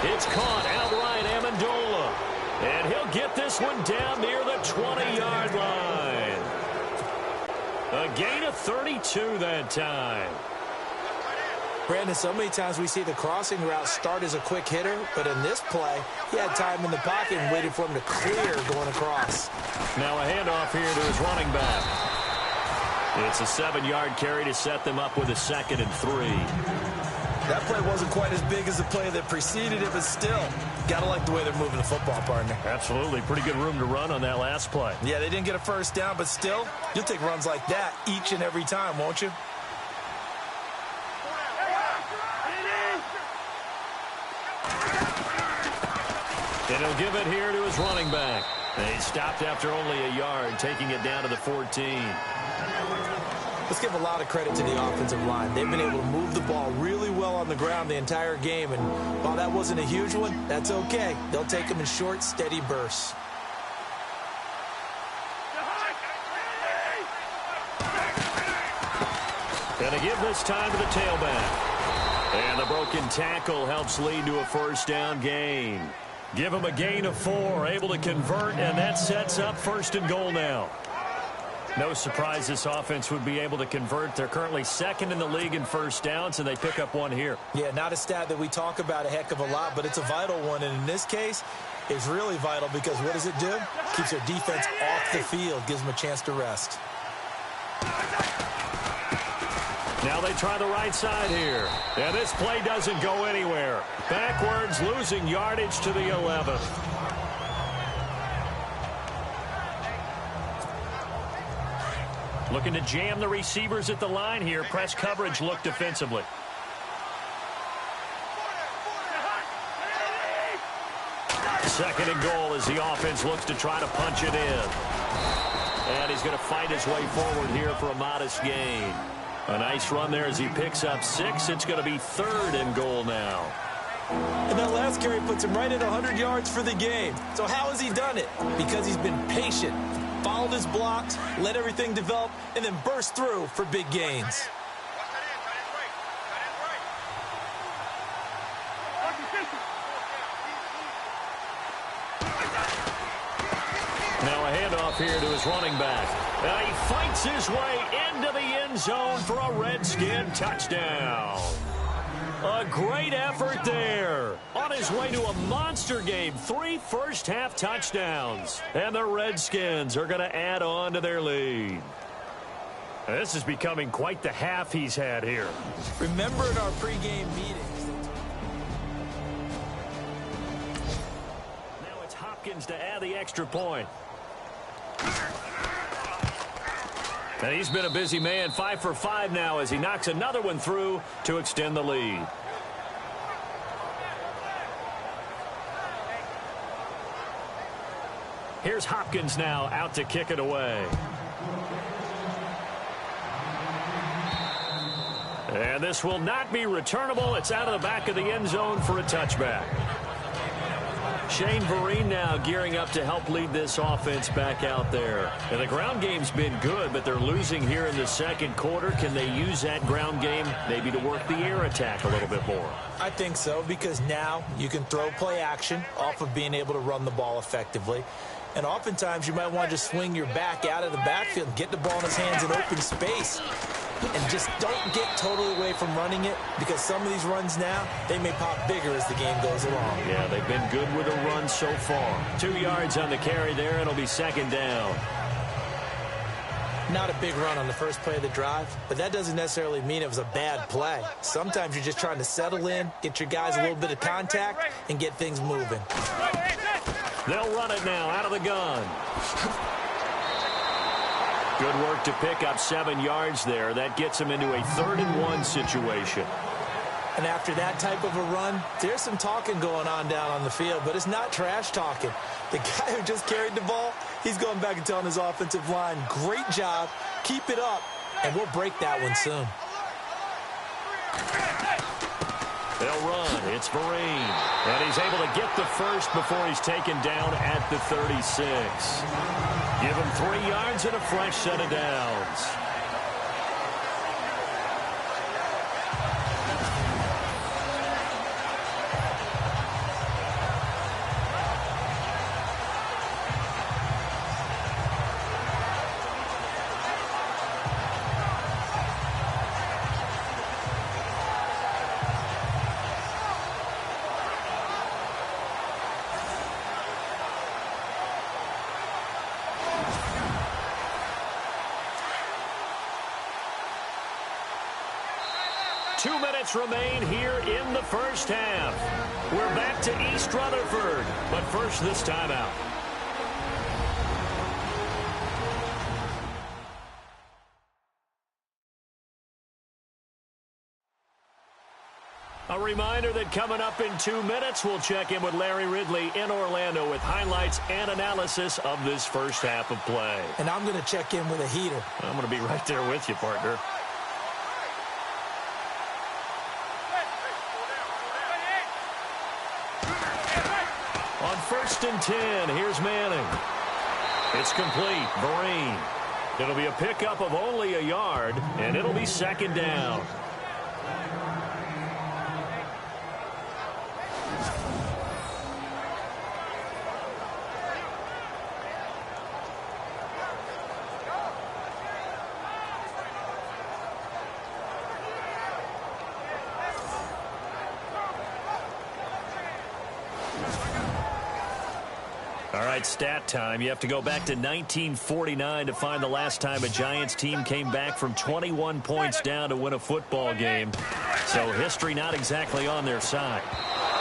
It's caught outright, Amendola. And he'll get this one down near the 20-yard line. A gain of 32 that time. Brandon, so many times we see the crossing route start as a quick hitter, but in this play, he had time in the pocket and waited for him to clear going across. Now a handoff here to his running back. It's a 7-yard carry to set them up with a 2nd and 3. That play wasn't quite as big as the play that preceded it, but still, got to like the way they're moving the football, partner. Absolutely. Pretty good room to run on that last play. Yeah, they didn't get a first down, but still, you'll take runs like that each and every time, won't you? And he'll give it here to his running back. And he stopped after only a yard, taking it down to the 14. Let's give a lot of credit to the offensive line. They've been able to move the ball really well on the ground the entire game, and while that wasn't a huge one, that's okay. They'll take them in short, steady bursts. Gonna give this time to the tailback. And the broken tackle helps lead to a first down gain. Give him a gain of 4, able to convert, and that sets up 1st and goal now. No surprise this offense would be able to convert. They're currently 2nd in the league in first downs, and they pick up 1 here. Yeah, not a stat that we talk about a heck of a lot, but it's a vital one. And in this case, it's really vital because what does it do? Keeps their defense off the field, gives them a chance to rest. Now they try the right side here. And this play doesn't go anywhere. Backwards, losing yardage to the 11th. Looking to jam the receivers at the line here. Press coverage look defensively. Second and goal as the offense looks to try to punch it in. And he's going to fight his way forward here for a modest gain. A nice run there as he picks up 6. It's going to be 3rd and goal now. And that last carry puts him right at 100 yards for the game. So how has he done it? Because he's been patient. Followed his blocks, let everything develop, and then burst through for big gains. Now a handoff here to his running back. And he fights his way into the end zone for a Redskin touchdown. A great effort there. On his way to a monster game. 3 first-half touchdowns. And the Redskins are going to add on to their lead. This is becoming quite the half he's had here. Remember in our pregame meetings. Now it's Hopkins to add the extra point. And he's been a busy man, 5 for 5 now as he knocks another one through to extend the lead. Here's Hopkins now out to kick it away. And this will not be returnable. It's out of the back of the end zone for a touchback. Shane Vereen now gearing up to help lead this offense back out there. And the ground game's been good, but they're losing here in the second quarter. Can they use that ground game maybe to work the air attack a little bit more? I think so, because now you can throw play action off of being able to run the ball effectively. And oftentimes you might want to just swing your back out of the backfield and get the ball in his hands in open space. And just don't get totally away from running it, because some of these runs now, they may pop bigger as the game goes along. Yeah, they've been good with a run so far. 2 yards on the carry there, and it'll be second down. Not a big run on the first play of the drive, but that doesn't necessarily mean it was a bad play. Sometimes you're just trying to settle in, get your guys a little bit of contact, and get things moving. They'll run it now out of the gun. Good work to pick up 7 yards there. That gets him into a 3rd-and-1 situation. And after that type of a run, there's some talking going on down on the field, but it's not trash talking. The guy who just carried the ball, he's going back and telling his offensive line, great job, keep it up, and we'll break that one soon. They'll run. It's Vereen. And he's able to get the first before he's taken down at the 36. Give him 3 yards and a fresh set of downs. Remain here in the first half. We're back to East Rutherford, but first this timeout. A reminder that coming up in 2 minutes, we'll check in with Larry Ridley in Orlando with highlights and analysis of this first half of play. And I'm going to check in with a heater. I'm going to be right there with you, partner. On 1st and 10, here's Manning. It's complete. Vereen. It'll be a pickup of only a yard, and it'll be 2nd down. All right, stat time. You have to go back to 1949 to find the last time a Giants team came back from 21 points down to win a football game. So history not exactly on their side.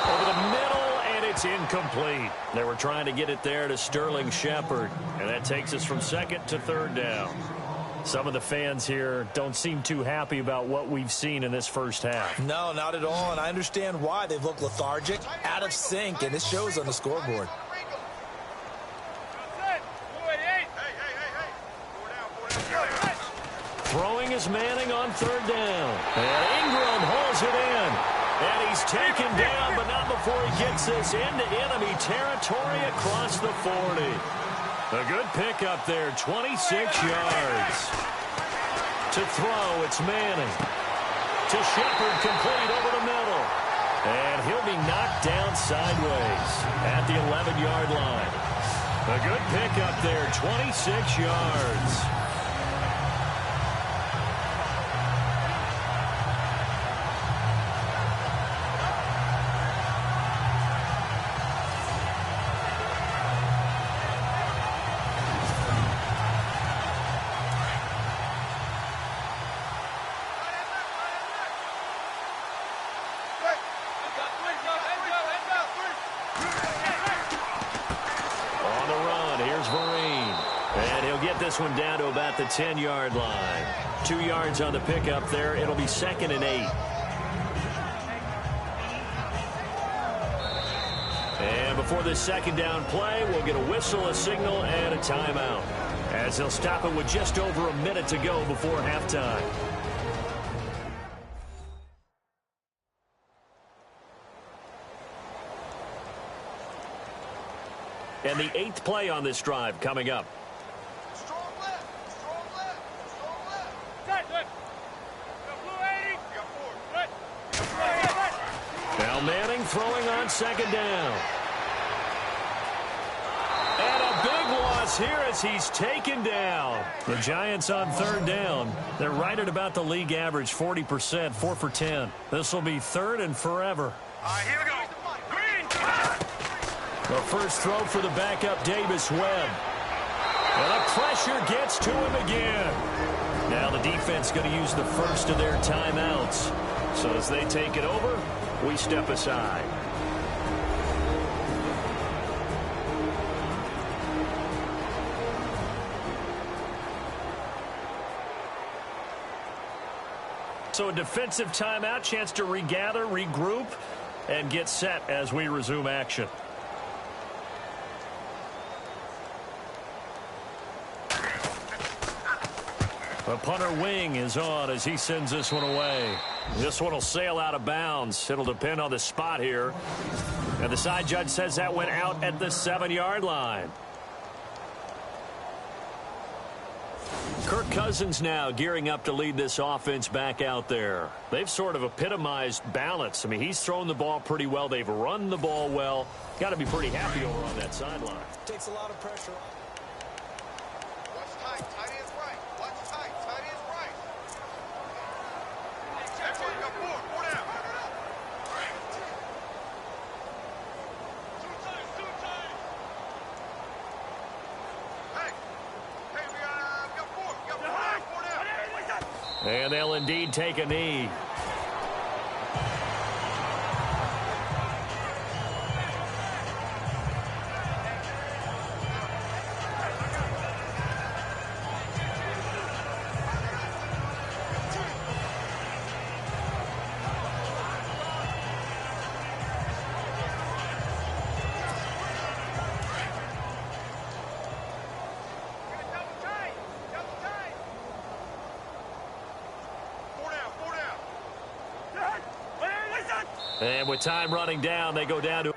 Over the middle, and it's incomplete. They were trying to get it there to Sterling Shepard, and that takes us from 2nd to 3rd down. Some of the fans here don't seem too happy about what we've seen in this first half. No, not at all, and I understand why. They've looked lethargic, out of sync, and it shows on the scoreboard. Throwing is Manning on 3rd down. And Ingram holds it in. And he's taken down, but not before he gets this into enemy territory across the 40. A good pickup there, 26 yards. To throw, it's Manning. To Shepard, complete over the middle. And he'll be knocked down sideways at the 11-yard line. A good pickup there, 26 yards. This one down to about the 10-yard line. 2 yards on the pickup there. It'll be 2nd and 8. And before this 2nd down play, we'll get a whistle, a signal, and a timeout, as they'll stop it with just over a minute to go before halftime. And the 8th play on this drive coming up. Now Manning throwing on 2nd down. And a big loss here as he's taken down. The Giants on 3rd down. They're right at about the league average, 40%, 4 for 10. This will be 3rd and forever. Here we go. The first throw for the backup, Davis Webb. And the pressure gets to him again. Now the defense going to use the first of their timeouts. So as they take it over, we step aside. So a defensive timeout, chance to regather, regroup, and get set as we resume action. The punter wing is on as he sends this one away. This one will sail out of bounds. It'll depend on the spot here. And the side judge says that went out at the 7-yard line. Kirk Cousins now gearing up to lead this offense back out there. They've sort of epitomized balance. I mean, he's thrown the ball pretty well. They've run the ball well. Got to be pretty happy over on that sideline. Takes a lot of pressure off. Watch tight. Tight end's right. Watch tight. Tight end's right. That's where you got four. Four down. Two times. Two times. Hey, we got four. We got four down. Four down. And they'll indeed take a knee. And with time running down, they go down to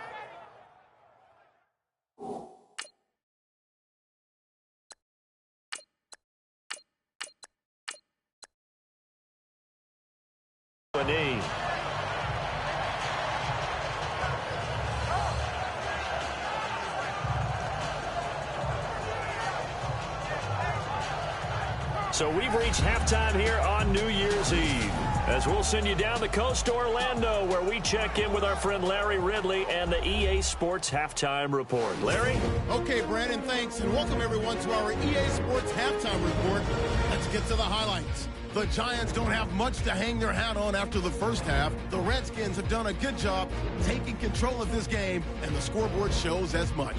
a knee. So we've reached halftime here on New Year's Eve, as we'll send you down the coast to Orlando, where we check in with our friend Larry Ridley and the EA Sports Halftime Report. Larry? Okay, Brandon, thanks, and welcome everyone to our EA Sports Halftime Report. Let's get to the highlights. The Giants don't have much to hang their hat on after the first half. The Redskins have done a good job taking control of this game, and the scoreboard shows as much.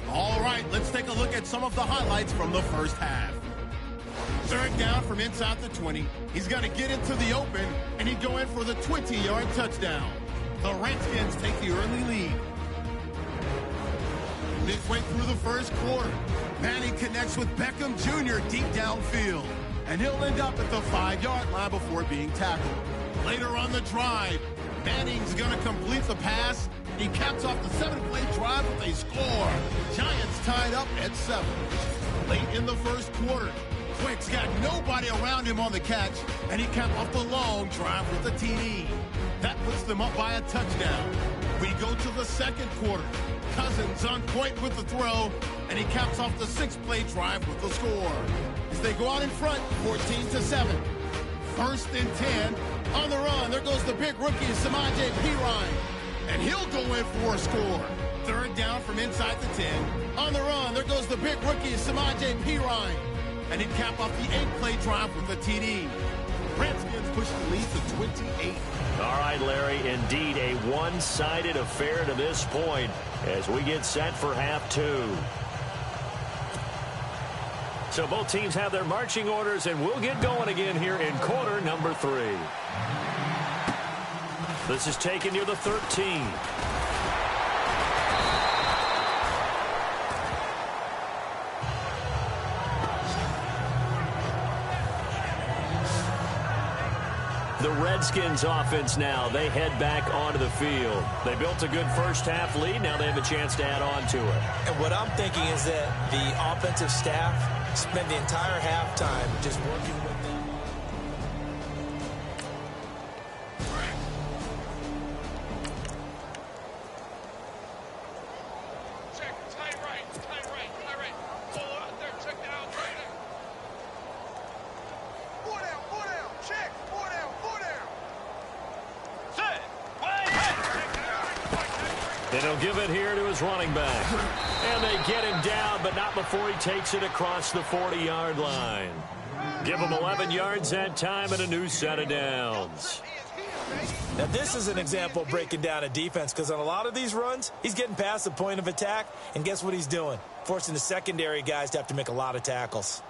All right, let's take a look at some of the highlights from the first half. Third down from inside the 20. He's got to get into the open, and he'd go in for the 20-yard touchdown. The Redskins take the early lead. Midway through the first quarter, Manning connects with Beckham Jr. deep downfield, and he'll end up at the 5-yard line before being tackled. Later on the drive, Manning's going to complete the pass. He caps off the 7-play drive with a score. Giants tied up at 7. Late in the first quarter, Quick's got nobody around him on the catch, and he capped off the long drive with a TD. That puts them up by a touchdown. We go to the second quarter. Cousins on point with the throw, and he caps off the 6-play drive with the score. As they go out in front, 14-7. First and 10. On the run, there goes the big rookie, Samaje Perine, and he'll go in for a score. Third down from inside the 10. On the run, there goes the big rookie, Samaje Perine, and he'd cap off the 8-play drive with a TD. Redskins push the lead to 28. All right, Larry, indeed a one-sided affair to this point as we get set for half 2. So both teams have their marching orders, and we'll get going again here in quarter number 3. This is taken near the 13. The Redskins offense now, they head back onto the field. They built a good first half lead. Now they have a chance to add on to it. And what I'm thinking is that the offensive staff spent the entire halftime just working with them. Check, tight right. Pull it out there, check it out right there. 4 down, check, 4 down. Set, And he'll give it here to his running back. And they get him down, but not before he takes it across the 40-yard line. Give him 11 yards that time and a new set of downs. Now, this is an example of breaking down a defense, because on a lot of these runs, he's getting past the point of attack, and guess what he's doing? Forcing the secondary guys to have to make a lot of tackles.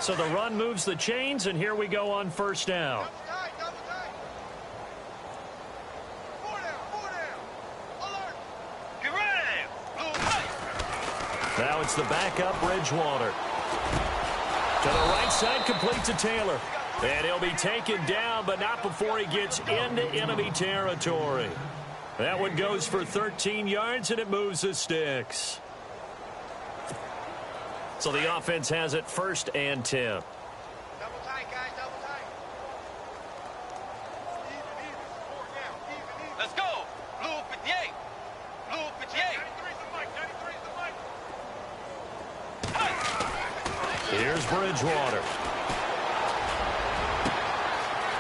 So the run moves the chains, and here we go on first down. Now it's the backup, Bridgewater. To the right side, complete to Taylor. And he'll be taken down, but not before he gets into enemy territory. That one goes for 13 yards, and it moves the sticks. So the offense has it 1st and 10. Double tight, guys, double tight. Even. Four down. Even. Let's go. Blue 58. Blue 58. 93's the mic. 93's the mic. Here's Bridgewater.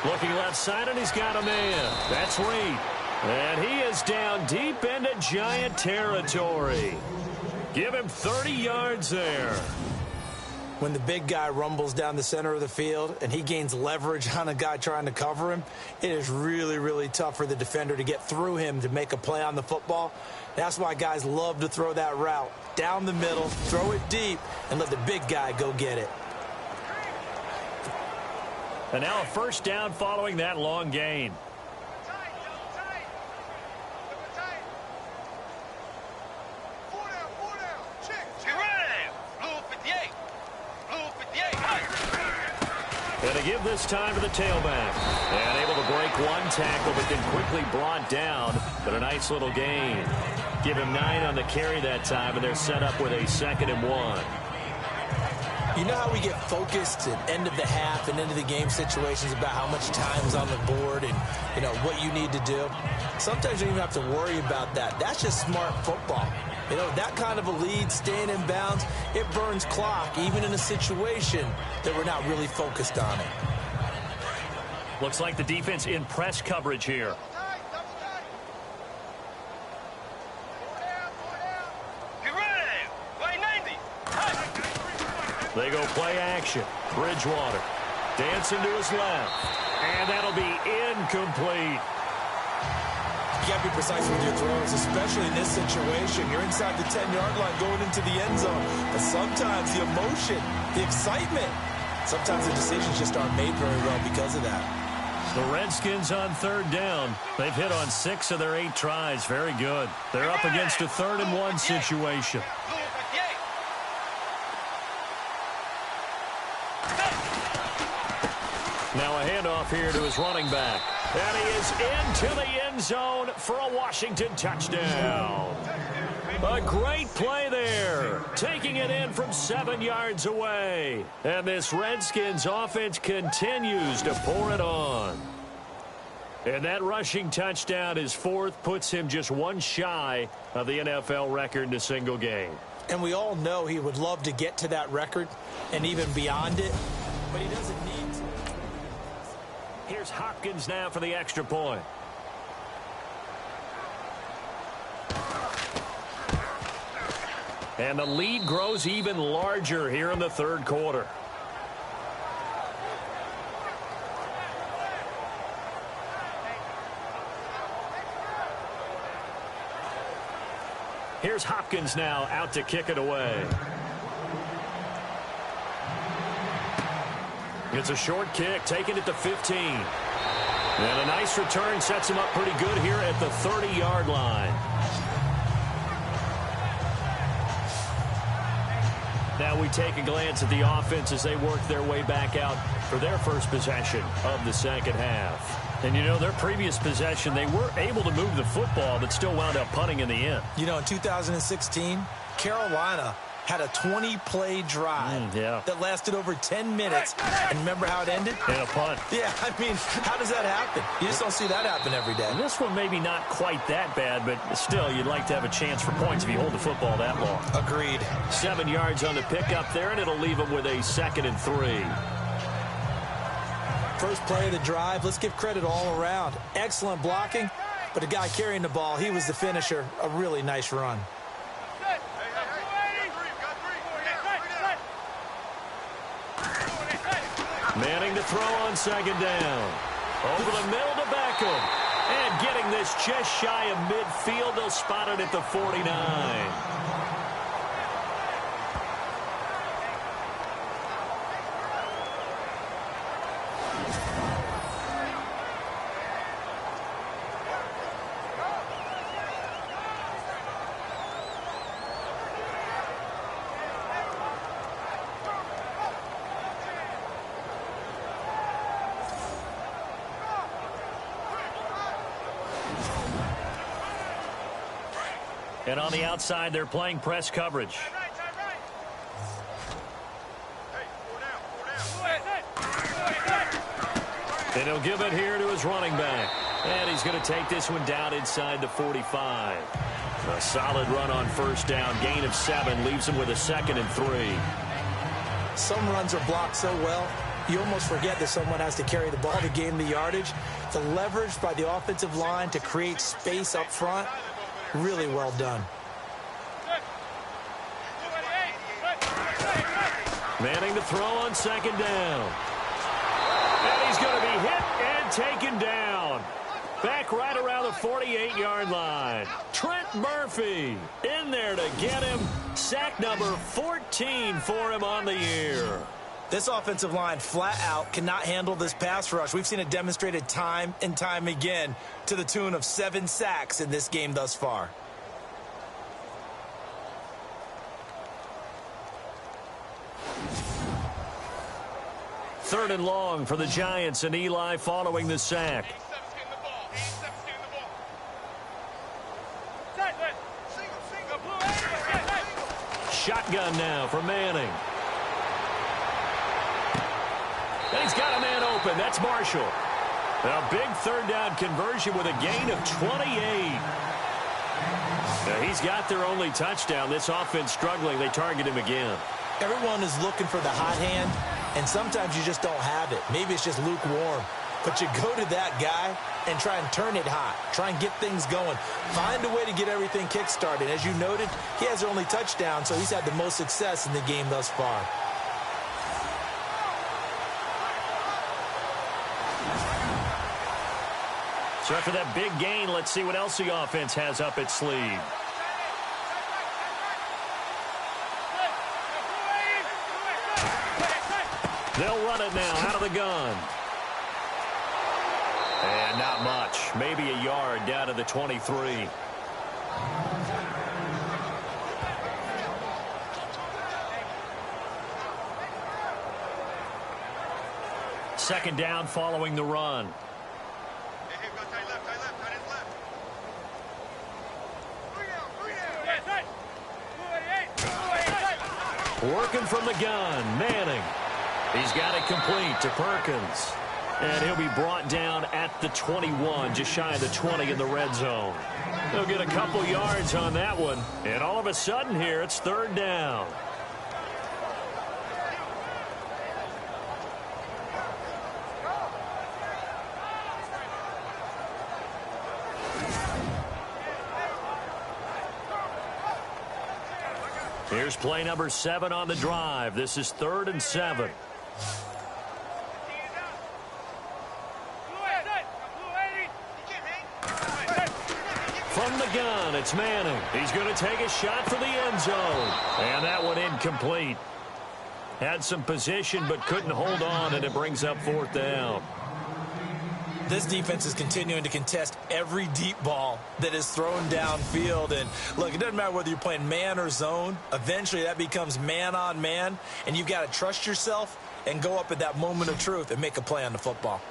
Looking left side, and he's got a man. That's Reed. And he is down deep into Giant territory. Give him 30 yards there. When the big guy rumbles down the center of the field and he gains leverage on a guy trying to cover him, it is really, really tough for the defender to get through him to make a play on the football. That's why guys love to throw that route down the middle, throw it deep, and let the big guy go get it. And now a first down following that long gain. Going to give this time to the tailback. And able to break one tackle, but then quickly brought down. But a nice little gain. Give him 9 on the carry that time, and they're set up with a 2nd and 1. You know how we get focused at end of the half and end of the game situations about how much time's on the board and, you know, what you need to do? Sometimes you don't even have to worry about that. That's just smart football. You know, that kind of a lead, staying in bounds, it burns clock, even in a situation that we're not really focused on it. Looks like the defense in press coverage here. They go play action. Bridgewater dancing to his left. And that'll be incomplete. You got to be precise with your throws, especially in this situation. You're inside the 10-yard line going into the end zone. But sometimes the emotion, the excitement, sometimes the decisions just aren't made very well because of that. The Redskins on 3rd down. They've hit on 6 of their 8 tries. Very good. They're up against a 3rd and 1 situation. Now a handoff here to his running back. And he is into the end zone for a Washington touchdown. A great play there. Taking it in from 7 yards away. And this Redskins offense continues to pour it on. And that rushing touchdown, his 4th, puts him just 1 shy of the NFL record in a single game. And we all know he would love to get to that record and even beyond it, but he doesn't need to. Here's Hopkins now for the extra point. And the lead grows even larger here in the 3rd quarter. Here's Hopkins now out to kick it away. It's a short kick, taking it to 15. And a nice return sets him up pretty good here at the 30-yard line. Now we take a glance at the offense as they work their way back out for their first possession of the second half. And, you know, their previous possession, they were able to move the football, but still wound up punting in the end. You know, in 2016, Carolina had a 20-play drive that lasted over 10 minutes. And remember how it ended? In a punt. Yeah, I mean, how does that happen? You just don't see that happen every day. And this one maybe not quite that bad, but still, you'd like to have a chance for points if you hold the football that long. Agreed. 7 yards on the pickup there, and it'll leave them with a 2nd and 3. First play of the drive, let's give credit all around. Excellent blocking, but the guy carrying the ball, he was the finisher. A really nice run. Manning to throw on 2nd down. Over the middle to Beckham. And getting this just shy of midfield, they'll spot it at the 49. And on the outside, they're playing press coverage. And he'll give it here to his running back. And he's going to take this one down inside the 45. A solid run on first down. Gain of 7 leaves him with a 2nd and 3. Some runs are blocked so well, you almost forget that someone has to carry the ball to gain the yardage. The leverage by the offensive line to create space up front, really well done. Manning to throw on 2nd down. And he's going to be hit and taken down. Back right around the 48-yard line. Trent Murphy in there to get him. Sack number 14 for him on the year. This offensive line flat out cannot handle this pass rush. We've seen it demonstrated time and time again to the tune of 7 sacks in this game thus far. Third and long for the Giants, and Eli following the sack. Shotgun now for Manning. And he's got a man open. That's Marshall. A big third down conversion with a gain of 28. Now he's got their only touchdown. This offense struggling. They target him again. Everyone is looking for the hot hand, and sometimes you just don't have it. Maybe it's just lukewarm. But you go to that guy and try and turn it hot. Try and get things going. Find a way to get everything kick-started. As you noted, he has their only touchdown, so he's had the most success in the game thus far. So after that big gain, let's see what else the offense has up its sleeve. They'll run it now out of the gun. And not much. Maybe a yard down to the 23. Second down following the run. Working from the gun, Manning. He's got it complete to Perkins. And he'll be brought down at the 21, just shy of the 20 in the red zone. He'll get a couple yards on that one. And all of a sudden here, it's third down. Here's play number 7 on the drive. This is 3rd and 7. From the gun, it's Manning. He's going to take a shot for the end zone. And that one incomplete. Had some position but couldn't hold on, and it brings up 4th down. This defense is continuing to contest every deep ball that is thrown downfield. And look, it doesn't matter whether you're playing man or zone. Eventually that becomes man on man, and you've got to trust yourself and go up at that moment of truth and make a play on the football.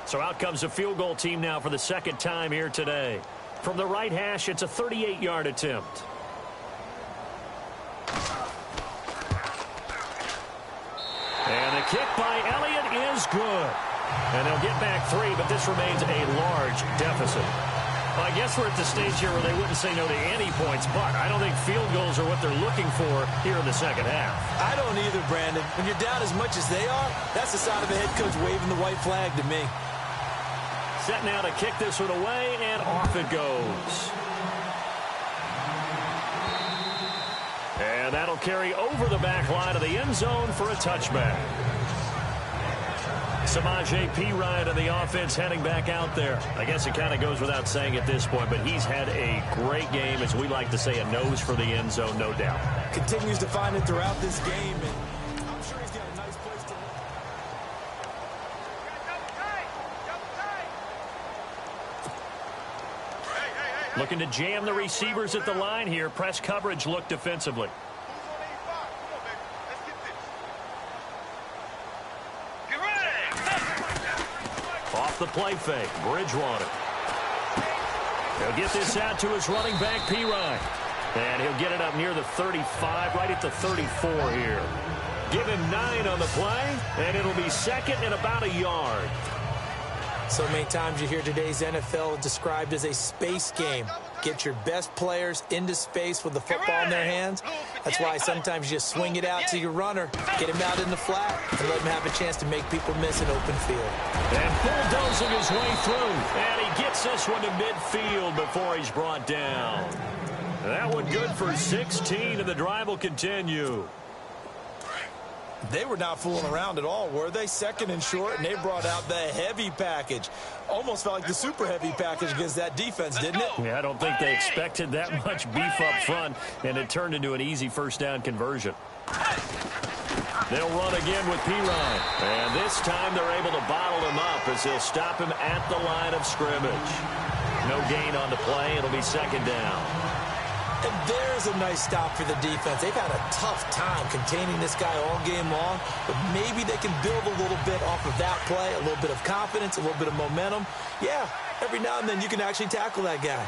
So out comes a field goal team now for the second time here today. From the right hash, it's a 38-yard attempt. And the kick by Elliott is good. And they'll get back 3, but this remains a large deficit. Well, I guess we're at the stage here where they wouldn't say no to any points, but I don't think field goals are what they're looking for here in the second half. I don't either, Brandon. When you're down as much as they are, that's the sign of a head coach waving the white flag to me. Set now to kick this one away, and off it goes. And that'll carry over the back line of the end zone for a touchback. Samaje Perine and the offense heading back out there. I guess it kind of goes without saying at this point, but he's had a great game, as we like to say, a nose for the end zone, no doubt. Continues to find it throughout this game, and I'm sure he's got a nice place to look. Looking to jam the receivers at the line here. Press coverage look defensively. Off off the play fake. Bridgewater. He'll get this out to his running back, Pirine. And he'll get it up near the 35, right at the 34 here. Give him 9 on the play, and it'll be second and about a yard. So many times you hear today's NFL described as a space game. Get your best players into space with the football in their hands. That's why sometimes you just swing it out to your runner, get him out in the flat, and let him have a chance to make people miss an open field. And bulldozing his way through, and he gets this one to midfield before he's brought down. That one good for 16, and the drive will continue. They were not fooling around at all, were they? Second and short, and they brought out the heavy package. Almost felt like the super heavy package against that defense, didn't it? Yeah, I don't think they expected that much beef up front, and it turned into an easy first down conversion. They'll run again with Pirine, and this time they're able to bottle him up as they'll stop him at the line of scrimmage. No gain on the play. It'll be second down. And there's a nice stop for the defense. They've had a tough time containing this guy all game long, but maybe they can build a little bit off of that play, a little bit of confidence, a little bit of momentum. Yeah, every now and then you can actually tackle that guy.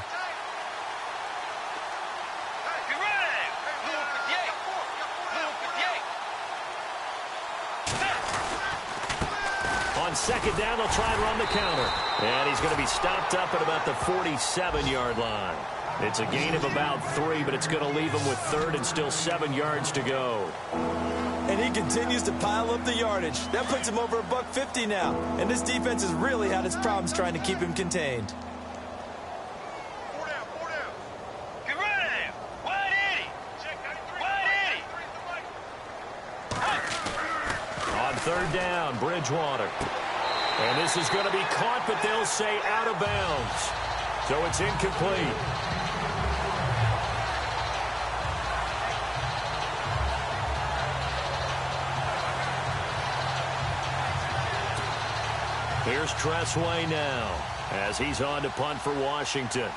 On second down, they'll try and run the counter. And he's going to be stopped up at about the 47-yard line. It's a gain of about 3, but it's going to leave him with third and still 7 yards to go. And he continues to pile up the yardage. That puts him over $150 now. And this defense has really had its problems trying to keep him contained. On third down, Bridgewater. And this is going to be caught, but they'll say out of bounds. So it's incomplete. Here's Tressway now as he's on to punt for Washington.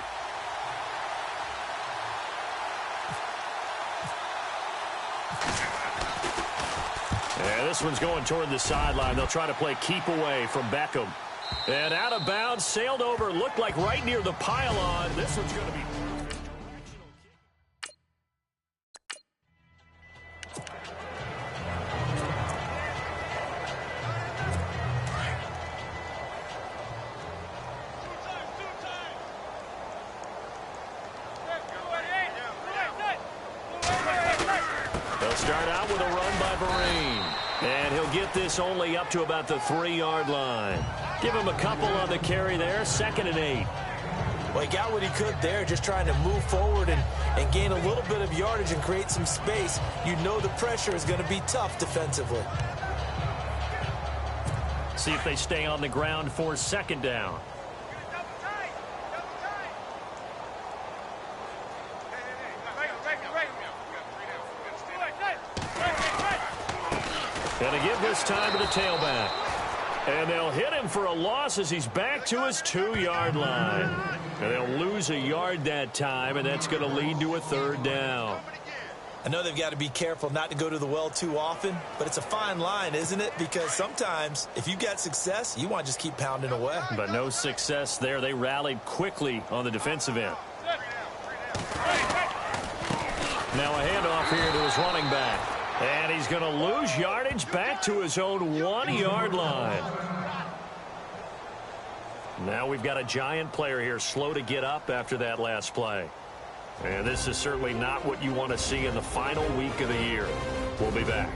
And this one's going toward the sideline. They'll try to play keep away from Beckham. And out of bounds, sailed over, looked like right near the pylon. This one's going to be... Start out with a run by Vereen. And he'll get this only up to about the 3-yard line. Give him a couple on the carry there. 2nd and 8. Well, he got what he could there, just trying to move forward and gain a little bit of yardage and create some space. You know the pressure is going to be tough defensively. See if they stay on the ground for 2nd down. Going to give this time to the tailback. And they'll hit him for a loss as he's back to his 2-yard line. And they'll lose a yard that time, and that's going to lead to a 3rd down. I know they've got to be careful not to go to the well too often, but it's a fine line, isn't it? Because sometimes, if you get success, you want to just keep pounding away. But no success there. They rallied quickly on the defensive end. Now a handoff here to his running back. And he's going to lose yardage back to his own 1-yard line. Now we've got a Giant player here slow to get up after that last play. And this is certainly not what you want to see in the final week of the year. We'll be back.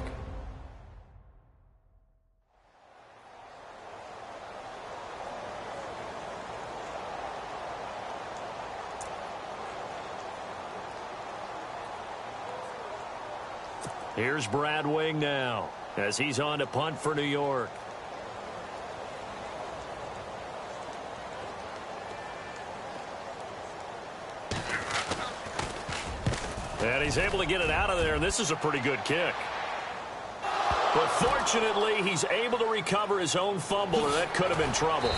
Here's Brad Wing now as he's on to punt for New York. And he's able to get it out of there. This is a pretty good kick. But fortunately, he's able to recover his own fumble, or that could have been trouble.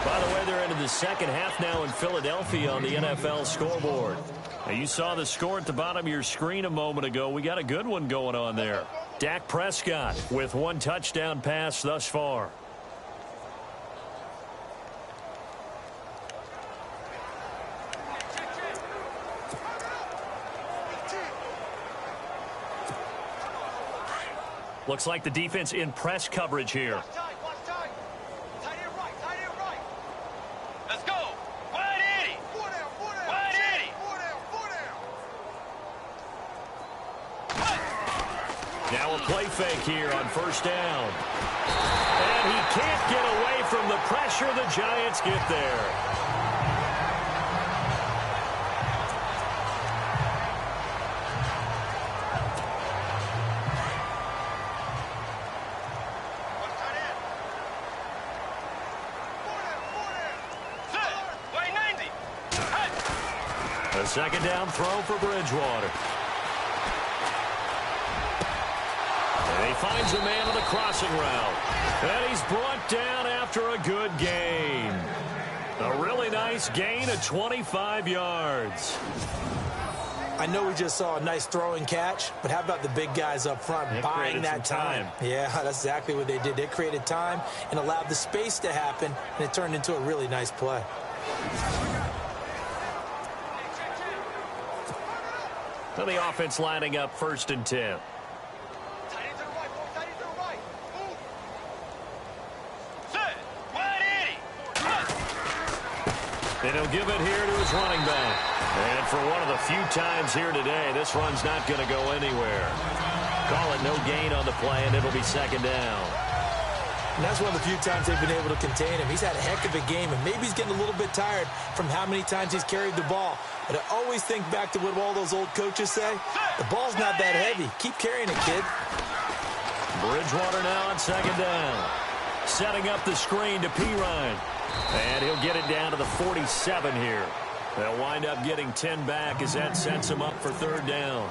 By the way, they're into the second half now in Philadelphia on the NFL scoreboard. Now, you saw the score at the bottom of your screen a moment ago. We got a good one going on there. Dak Prescott with 1 touchdown pass thus far. Looks like the defense in press coverage here. Watch tight. Tight end right. Let's go. Wide 80. Wide 80. Now a play fake here on first down. And he can't get away from the pressure. The Giants get there. A second down throw for Bridgewater. And he finds a man on the crossing route. And he's brought down after a good gain. A really nice gain of 25 yards. I know we just saw a nice throw and catch, but how about the big guys up front buying that time? Yeah, that's exactly what they did. They created time and allowed the space to happen, and it turned into a really nice play. So the offense lining up 1st and 10. And he'll give it here to his running back. And for one of the few times here today, this run's not going to go anywhere. Call it no gain on the play, and it'll be second down. And that's one of the few times they've been able to contain him. He's had a heck of a game, and maybe he's getting a little bit tired from how many times he's carried the ball. But I always think back to what all those old coaches say. The ball's not that heavy. Keep carrying it, kid. Bridgewater now on second down. Setting up the screen to Pirine. And he'll get it down to the 47 here. They'll wind up getting 10 back as that sets him up for third down.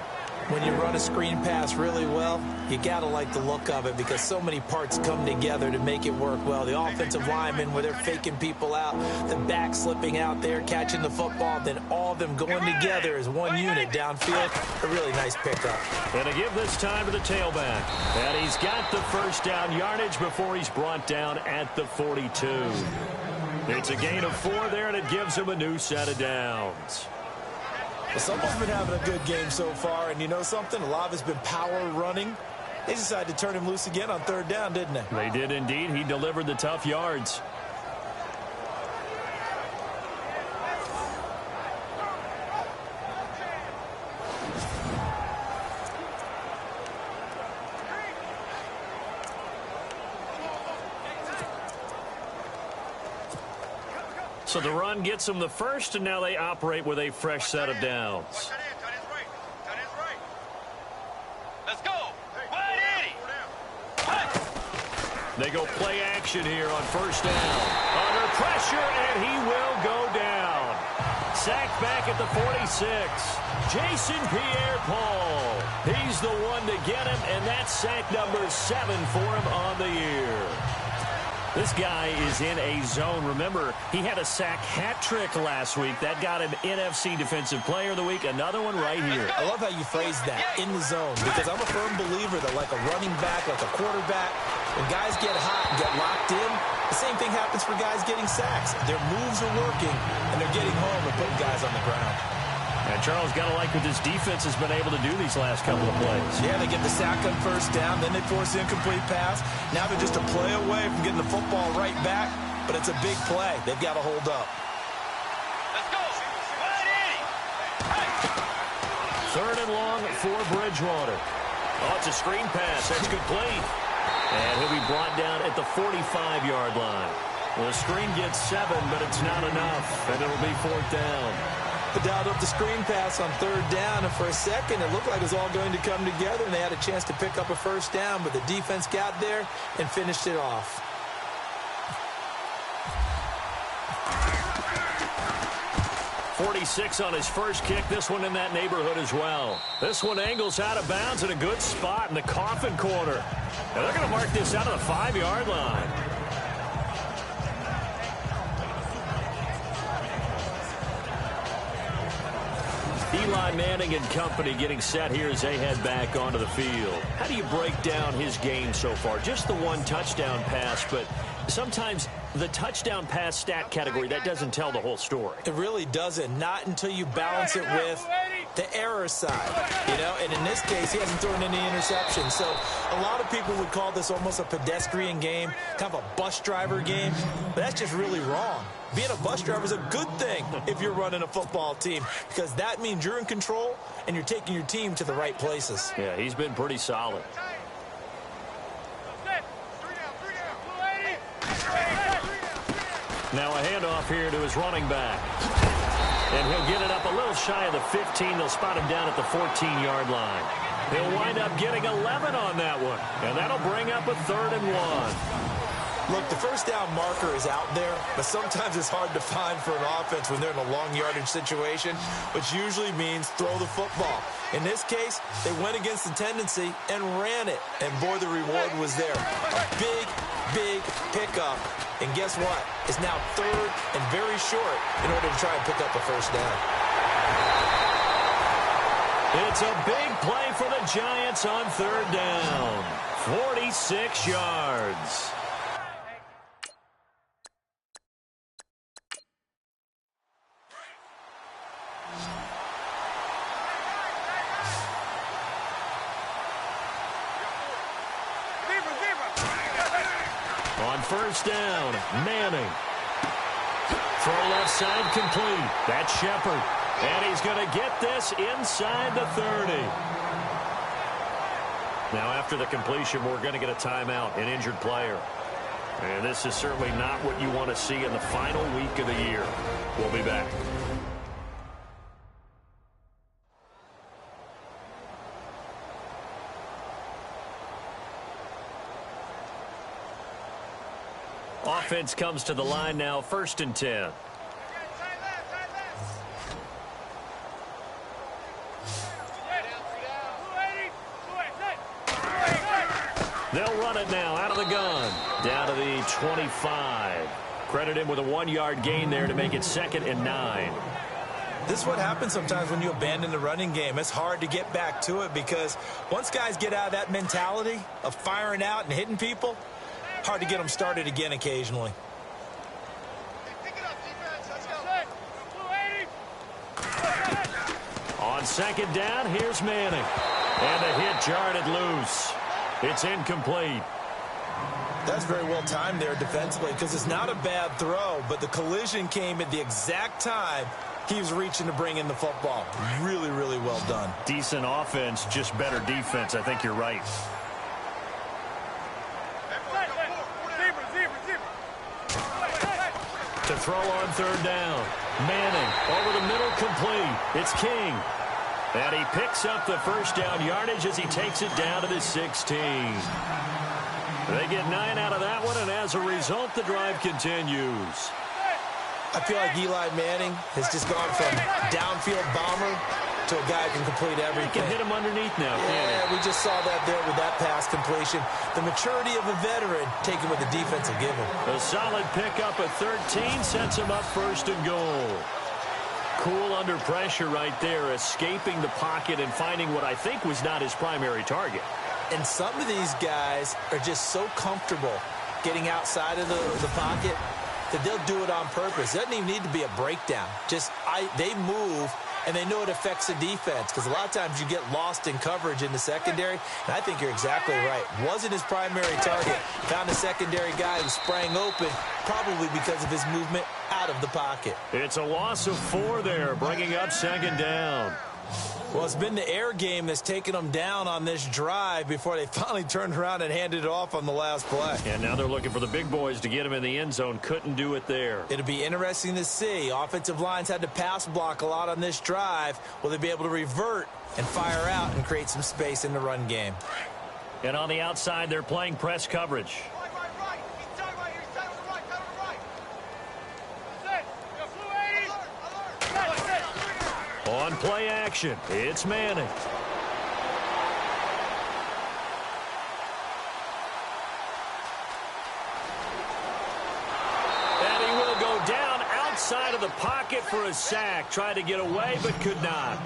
When you run a screen pass really well, you got to like the look of it because so many parts come together to make it work well. The offensive linemen, where they're faking people out, the back slipping out there, catching the football, then all of them going together as one unit downfield. A really nice pickup. And to give this time to the tailback. And he's got the first down yardage before he's brought down at the 42. It's a gain of 4 there, and it gives him a new set of downs. Well, someone's been having a good game so far, and you know something? A lot of it's been power running. They decided to turn him loose again on third down, didn't they? They did indeed. He delivered the tough yards. So the run gets them the first, and now they operate with a fresh set of downs. Let's go. Wide 80. They go play action here on first down. Under pressure, and he will go down. Sacked back at the 46. Jason Pierre-Paul. He's the one to get him, and that's sack number 7 for him on the year. This guy is in a zone. Remember, he had a sack hat trick last week. That got him NFC Defensive Player of the Week. Another one right here. I love how you phrase that, in the zone, because I'm a firm believer that like a running back, like a quarterback, when guys get hot and get locked in, the same thing happens for guys getting sacks. Their moves are working, and they're getting home and putting guys on the ground. And Charles, got to like what this defense has been able to do these last couple of plays. Yeah, they get the sack on first down, then they force the incomplete pass. Now they're just a play away from getting the football right back, but it's a big play. They've got to hold up. Let's go. Wide 80. Third and long for Bridgewater. Oh, it's a screen pass. That's complete. And he'll be brought down at the 45-yard line. Well, the screen gets 7, but it's not enough, and it'll be fourth down. But dialed up the screen pass on third down, and for a second it looked like it was all going to come together, and they had a chance to pick up a first down, but the defense got there and finished it off. .46 on his first kick. This one in that neighborhood as well. This one angles out of bounds in a good spot in the coffin corner. And they're going to mark this out of the 5-yard line. Eli Manning and company getting set here as they head back onto the field. How do you break down his game so far? Just the one touchdown pass, but sometimes the touchdown pass stat category, that doesn't tell the whole story. It really doesn't. Not until you balance it with the error side, you know, and in this case, he hasn't thrown any interceptions. So a lot of people would call this almost a pedestrian game, kind of a bus driver game, but that's just really wrong. Being a bus driver is a good thing if you're running a football team, because that means you're in control and you're taking your team to the right places. Yeah, he's been pretty solid. Now a handoff here to his running back. And he'll get it up a little shy of the 15. They'll spot him down at the 14-yard line. He'll wind up getting 11 on that one. And that'll bring up a 3rd and 1. Look, the first down marker is out there, but sometimes it's hard to find for an offense when they're in a long yardage situation, which usually means throw the football. In this case, they went against the tendency and ran it. And, boy, the reward was there. A big, big pickup. And guess what? It's now 3rd and very short in order to try and pick up a first down. It's a big play for the Giants on 3rd down. 46 yards. On 1st down, Manning. Throw left side complete. That's Shepard. And he's going to get this inside the 30. Now after the completion, we're going to get a timeout, an injured player. And this is certainly not what you want to see in the final week of the year. We'll be back. Offense comes to the line now, 1st and 10. They'll run it now out of the gun. Down to the 25. Credit him with a 1-yard gain there to make it 2nd and 9. This is what happens sometimes when you abandon the running game. It's hard to get back to it because once guys get out of that mentality of firing out and hitting people, hard to get them started again occasionally. On 2nd down, here's Manning. And the hit jarred it loose. It's incomplete. That's very well timed there defensively because it's not a bad throw, but the collision came at the exact time he was reaching to bring in the football. Really, really well done. Decent offense, just better defense. I think you're right. To throw on 3rd down. Manning over the middle, complete. It's King. And he picks up the 1st down yardage as he takes it down to the 16. They get 9 out of that one, and as a result, the drive continues. I feel like Eli Manning has just gone from downfield bomber to a guy who can complete everything. He can hit him underneath now, can't he? We just saw that there with that pass completion. The maturity of a veteran taken with the defensive give him. A solid pickup at 13 sets him up 1st and goal. Cool under pressure right there, escaping the pocket and finding what I think was not his primary target. And some of these guys are just so comfortable getting outside of the pocket that they'll do it on purpose. It doesn't even need to be a breakdown. They move, and they know it affects the defense because a lot of times you get lost in coverage in the secondary, and I think you're exactly right. Wasn't his primary target. Found a secondary guy who sprang open, probably because of his movement out of the pocket. It's a loss of 4 there, bringing up 2nd down. Well, it's been the air game that's taken them down on this drive before they finally turned around and handed it off on the last play. And now they're looking for the big boys to get him in the end zone. Couldn't do it there. It'll be interesting to see. Offensive lines had to pass block a lot on this drive. Will they be able to revert and fire out and create some space in the run game? And on the outside, they're playing press coverage. On play action, it's Manning. And he will go down outside of the pocket for a sack. Tried to get away, but could not.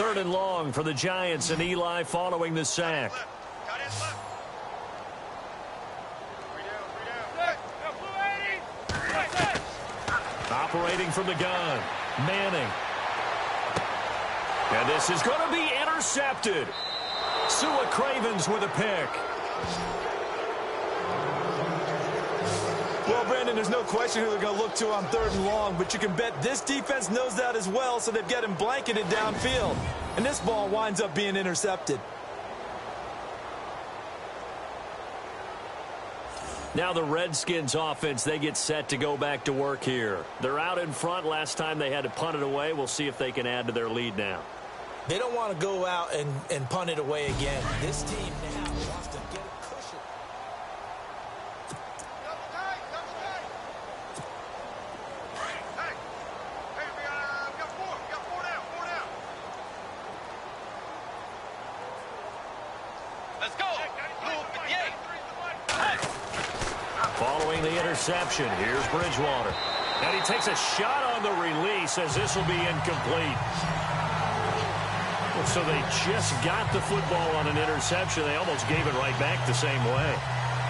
3rd and long for the Giants and Eli following the sack. Operating from the gun, Manning. And this is going to be intercepted. Sua Cravens with a pick. Well, Brandon, there's no question who they're going to look to on 3rd and long, but you can bet this defense knows that as well, so they've got him blanketed downfield. And this ball winds up being intercepted. Now the Redskins offense, they get set to go back to work here. They're out in front. Last time they had to punt it away. We'll see if they can add to their lead now. They don't want to go out and punt it away again. This team now wants to get a cushion. Let's go. Following the interception, here's Bridgewater. And he takes a shot on the release as this will be incomplete. So they just got the football on an interception. They almost gave it right back the same way.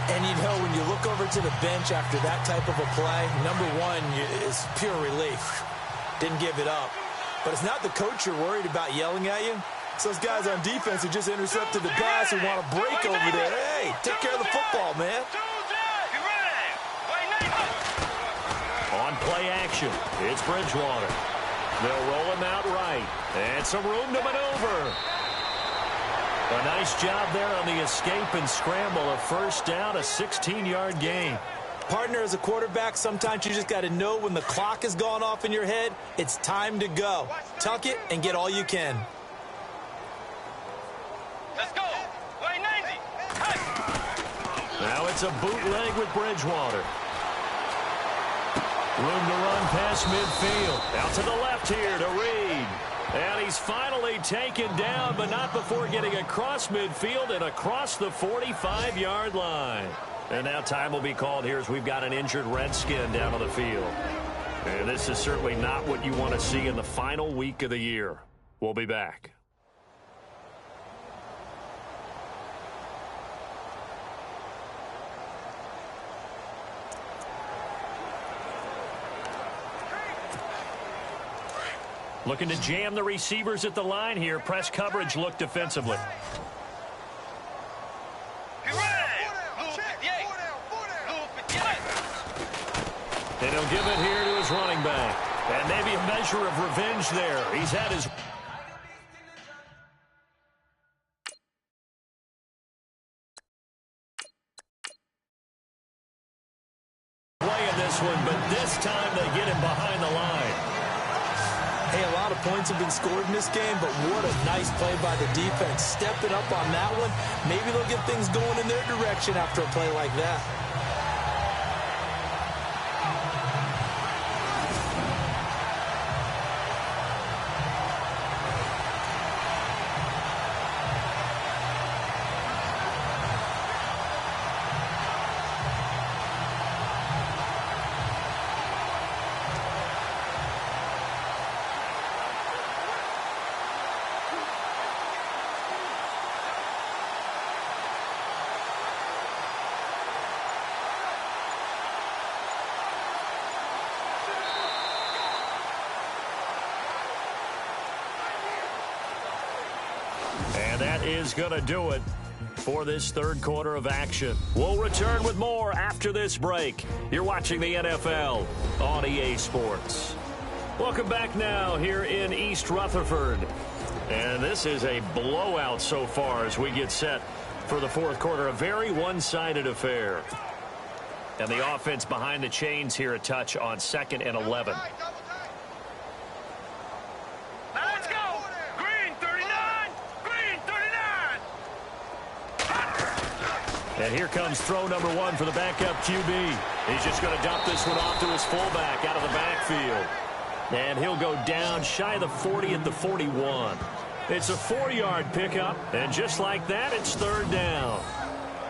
And you know, when you look over to the bench after that type of a play, number one is pure relief. Didn't give it up. But it's not the coach you're worried about yelling at you. It's those guys on defense who just intercepted the pass and want to break over there. Hey, take care of the football, man. On play action, it's Bridgewater. They'll roll him out right. And some room to maneuver. A nice job there on the escape and scramble. A first down, a 16-yard gain. Partner, as a quarterback, sometimes you just got to know when the clock has gone off in your head, it's time to go. Tuck it and get all you can. Let's go. Way 90. Now it's a bootleg with Bridgewater. Room to run past midfield. Out to the left here to Reed. And he's finally taken down, but not before getting across midfield and across the 45-yard line. And now time will be called here as we've got an injured Redskin down on the field. And this is certainly not what you want to see in the final week of the year. We'll be back. Looking to jam the receivers at the line here. Press coverage look defensively. And he'll give it here to his running back. And maybe a measure of revenge there. He's had his... playing this one, but this time they get him behind the line. Hey, a lot of points have been scored in this game, but what a nice play by the defense. Stepping up on that one, maybe they'll get things going in their direction after a play like that. And that is going to do it for this third quarter of action. We'll return with more after this break. You're watching the NFL on EA Sports. Welcome back now here in East Rutherford. And this is a blowout so far as we get set for the fourth quarter. A very one-sided affair. And the offense behind the chains here a touch on 2nd and 11. And here comes throw number one for the backup QB. He's just going to dump this one off to his fullback out of the backfield. And he'll go down shy of the 40 at the 41. It's a 4-yard pickup, and just like that, it's third down.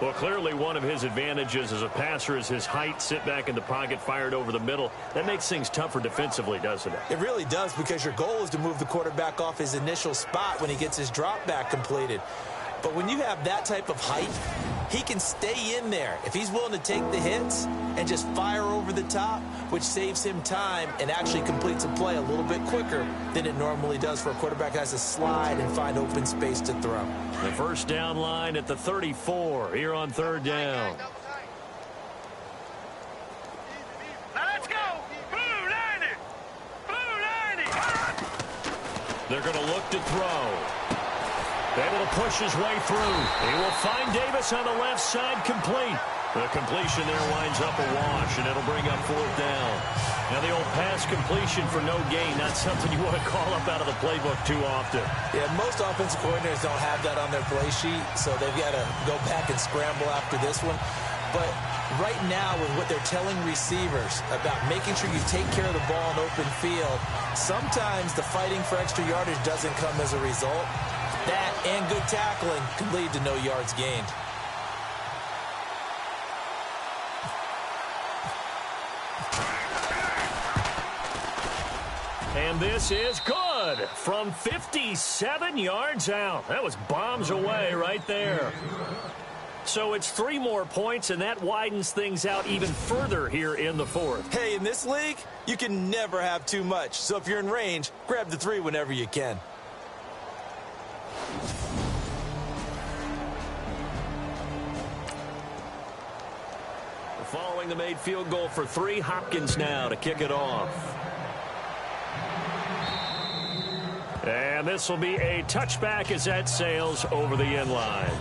Well, clearly one of his advantages as a passer is his height. Sit back in the pocket, fired over the middle. That makes things tougher defensively, doesn't it? It really does, because your goal is to move the quarterback off his initial spot when he gets his drop back completed. But when you have that type of height, he can stay in there if he's willing to take the hits and just fire over the top, which saves him time and actually completes a play a little bit quicker than it normally does for a quarterback that has to slide and find open space to throw. The first down line at the 34 here on third down. Now let's go. Blue 90. Blue 90. They're going to look to throw. Able to push his way through. He will find Davis on the left side, complete. The completion there winds up a wash, and it'll bring up fourth down. Now the old pass completion for no gain, not something you want to call up out of the playbook too often. Yeah, most offensive coordinators don't have that on their play sheet, so they've got to go back and scramble after this one. But right now, with what they're telling receivers about making sure you take care of the ball in open field, sometimes the fighting for extra yardage doesn't come as a result. That and good tackling can lead to no yards gained. And this is good from 57 yards out. That was bombs away right there. So it's 3 more points, and that widens things out even further here in the fourth. Hey, in this league, you can never have too much. So if you're in range, grab the 3 whenever you can. Following the made field goal for 3, Hopkins now to kick it off. And this will be a touchback as that sails over the end line.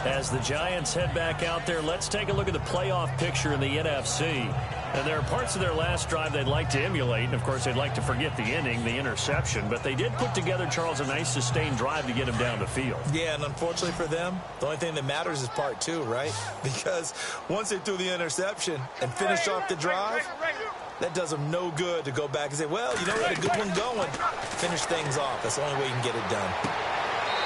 As the Giants head back out there, let's take a look at the playoff picture in the NFC. And there are parts of their last drive they'd like to emulate. And, of course, they'd like to forget the inning, the interception. But they did put together, Charles, a nice sustained drive to get him down the field. Yeah, and unfortunately for them, the only thing that matters is part 2, right? Because once they threw the interception and finished off the drive, that does them no good to go back and say, well, you know, we had a good one going. Finish things off. That's the only way you can get it done.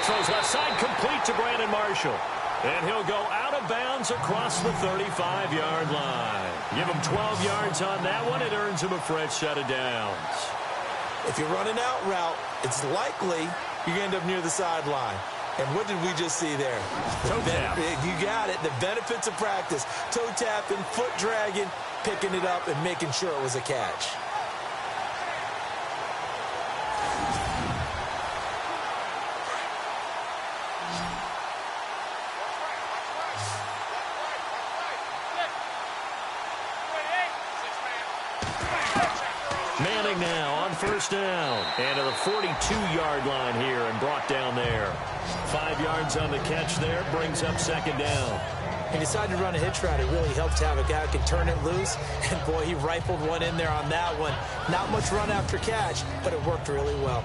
Throws left side complete to Brandon Marshall. And he'll go out of bounds across the 35-yard line. Give him 12 yards on that one. It earns him a fresh set of downs. If you run an out route, it's likely you end up near the sideline. And what did we just see there? Toe tap. You got it. The benefits of practice. Toe tapping, foot dragging, picking it up, and making sure it was a catch. Manning now on first down. And to the 42-yard line here and brought down there. 5 yards on the catch there. Brings up second down. He decided to run a hitch route. It really helps to have a guy who can turn it loose. And, boy, he rifled one in there on that one. Not much run after catch, but it worked really well.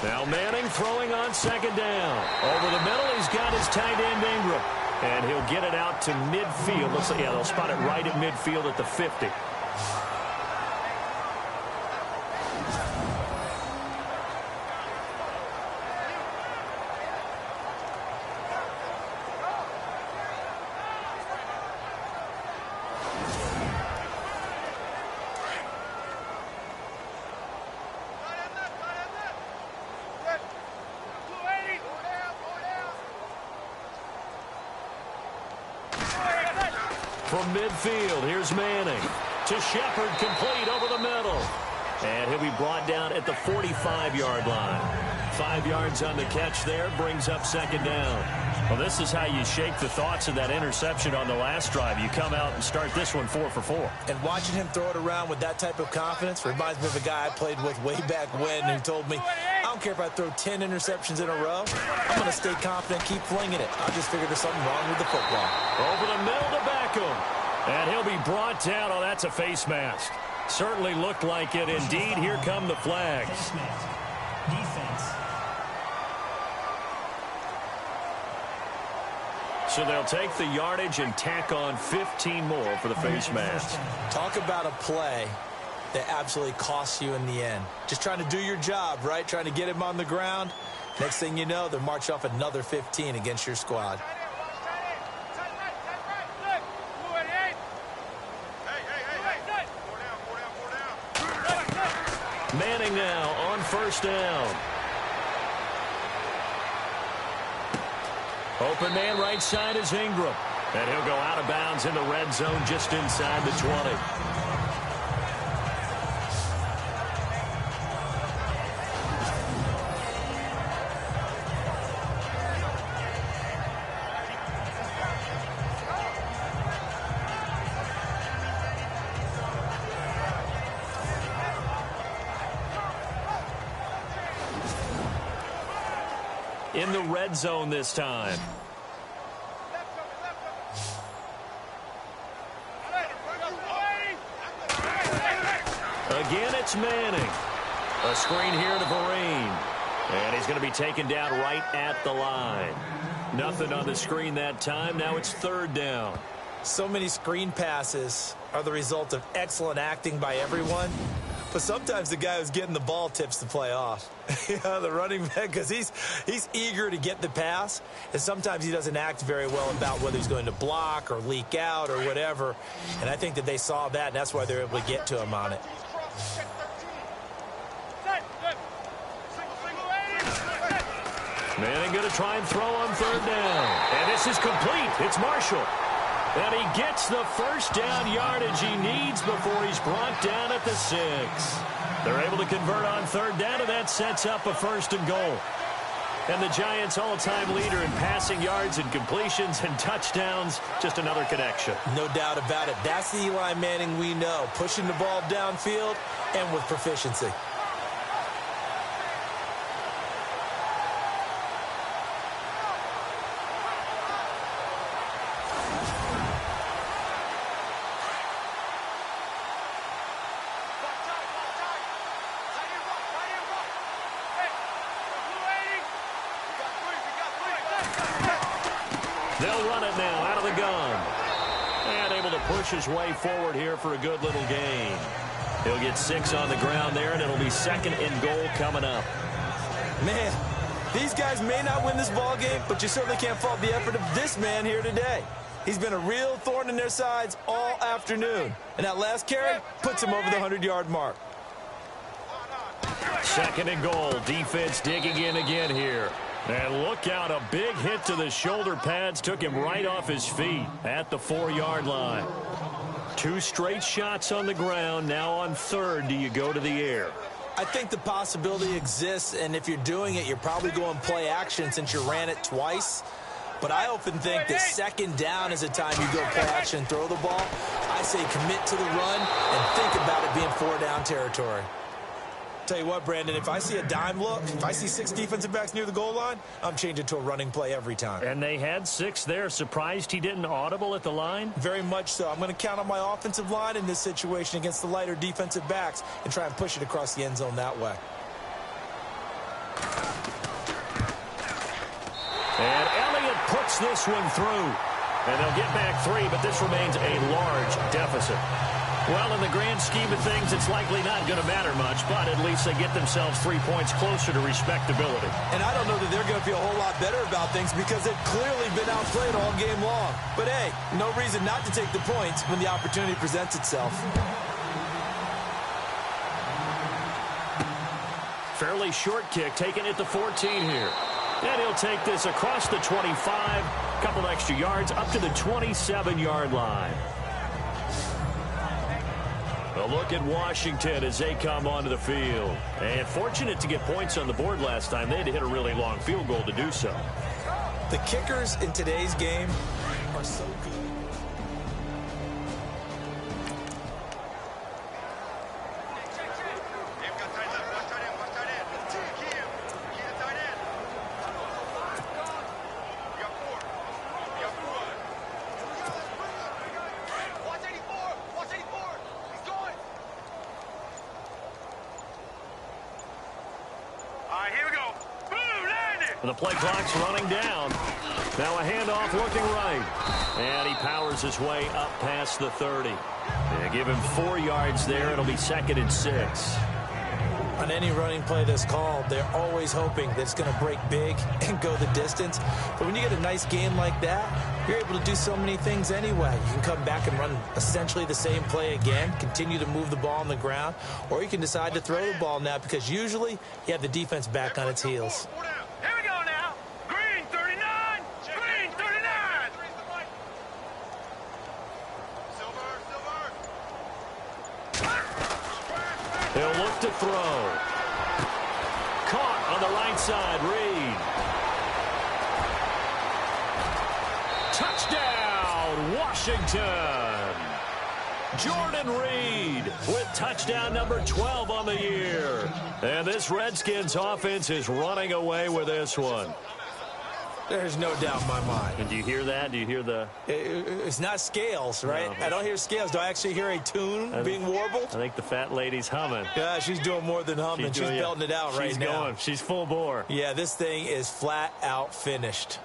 Now Manning throwing on second down. Over the middle, he's got his tight end Ingram. And he'll get it out to midfield. Looks like, yeah, they'll spot it right at midfield at the 50. From midfield, here's Manning to Shepard, complete over the middle. And he'll be brought down at the 45-yard line. 5 yards on the catch there, brings up second down. Well, this is how you shake the thoughts of that interception on the last drive. You come out and start this one 4 for 4. And watching him throw it around with that type of confidence reminds me of a guy I played with way back when who told me, I don't care if I throw 10 interceptions in a row. I'm going to stay confident, keep flinging it. I just figured there's something wrong with the football. Over the middle to Beckham. And he'll be brought down. Oh, that's a face mask. Certainly looked like it. Indeed, here come the flags. Defense. So they'll take the yardage and tack on 15 more for the face mask. Talk about a play that absolutely costs you in the end. Just trying to do your job, right? Trying to get him on the ground. Next thing you know, they're marching off another 15 against your squad. Manning now on first down. Open man right side is Ingram. And he'll go out of bounds in the red zone just inside the 20. In the red zone this time. Again, it's Manning. A screen here to Vereen. And he's going to be taken down right at the line. Nothing on the screen that time. Now it's third down. So many screen passes are the result of excellent acting by everyone. But sometimes the guy who's getting the ball tips the play off. The running back, because he's eager to get the pass, and sometimes he doesn't act very well about whether he's going to block or leak out or whatever. And I think that they saw that, and that's why they're able to get to him on it. Manning going to try and throw on third down. And this is complete. It's Marshall. And he gets the first down yardage he needs before he's brought down at the 6. They're able to convert on third down, and that sets up a first and goal. And the Giants' all-time leader in passing yards and completions and touchdowns, just another connection. No doubt about it. That's the Eli Manning we know, pushing the ball downfield and with proficiency. They'll run it now out of the gun. And able to push his way forward here for a good little gain. He'll get 6 on the ground there, and it'll be second and goal coming up. Man, these guys may not win this ball game, but you certainly can't fault the effort of this man here today. He's been a real thorn in their sides all afternoon. And that last carry puts him over the 100-yard mark. Second and goal. Defense digging in again here. And look out, a big hit to the shoulder pads took him right off his feet at the 4-yard line. 2 straight shots on the ground. Now on third, do you go to the air? I think the possibility exists, and if you're doing it, you're probably going play action since you ran it twice. But I often think that second down is a time you go play action and throw the ball. I say commit to the run and think about it being 4-down territory. Tell you what, Brandon, if I see a dime look, if I see 6 defensive backs near the goal line, I'm changing to a running play every time. And they had 6 there. Surprised he didn't audible at the line? Very much so. I'm going to count on my offensive line in this situation against the lighter defensive backs and try and push it across the end zone that way. And Elliott puts this one through. And they'll get back 3, but this remains a large deficit. Well, in the grand scheme of things, it's likely not going to matter much, but at least they get themselves 3 points closer to respectability. And I don't know that they're going to feel a whole lot better about things because they've clearly been outplayed all game long. But, hey, no reason not to take the points when the opportunity presents itself. Fairly short kick, taken at the 14 here. And he'll take this across the 25, a couple extra yards, up to the 27-yard line. A look at Washington as they come onto the field. And fortunate to get points on the board last time. They had to hit a really long field goal to do so. The kickers in today's game are so good. The play clock's running down. Now a handoff looking right. And he powers his way up past the 30. They give him 4 yards there. It'll be 2nd and 6. On any running play that's called, they're always hoping that it's going to break big and go the distance. But when you get a nice game like that, you're able to do so many things anyway. You can come back and run essentially the same play again, continue to move the ball on the ground, or you can decide to throw the ball now because usually you have the defense back on its heels. Here we go now. Green 39. Green 39. He'll look to throw. Caught on the right side. Reed. Touchdown, Washington. Jordan Reed with touchdown number 12 on the year. And this Redskins offense is running away with this one. There's no doubt in my mind. And do you hear that? Do you hear the... It's not scales, right? No. I don't hear scales. Do I actually hear a tune being warbled? I think the fat lady's humming. Yeah, she's doing more than humming. She's belting it out right now. She's going. She's full bore. Yeah, this thing is flat out finished.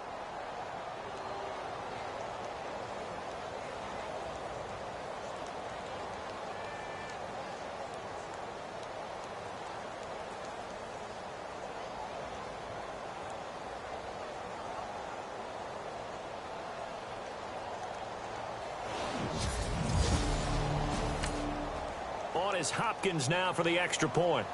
On is Hopkins now for the extra point.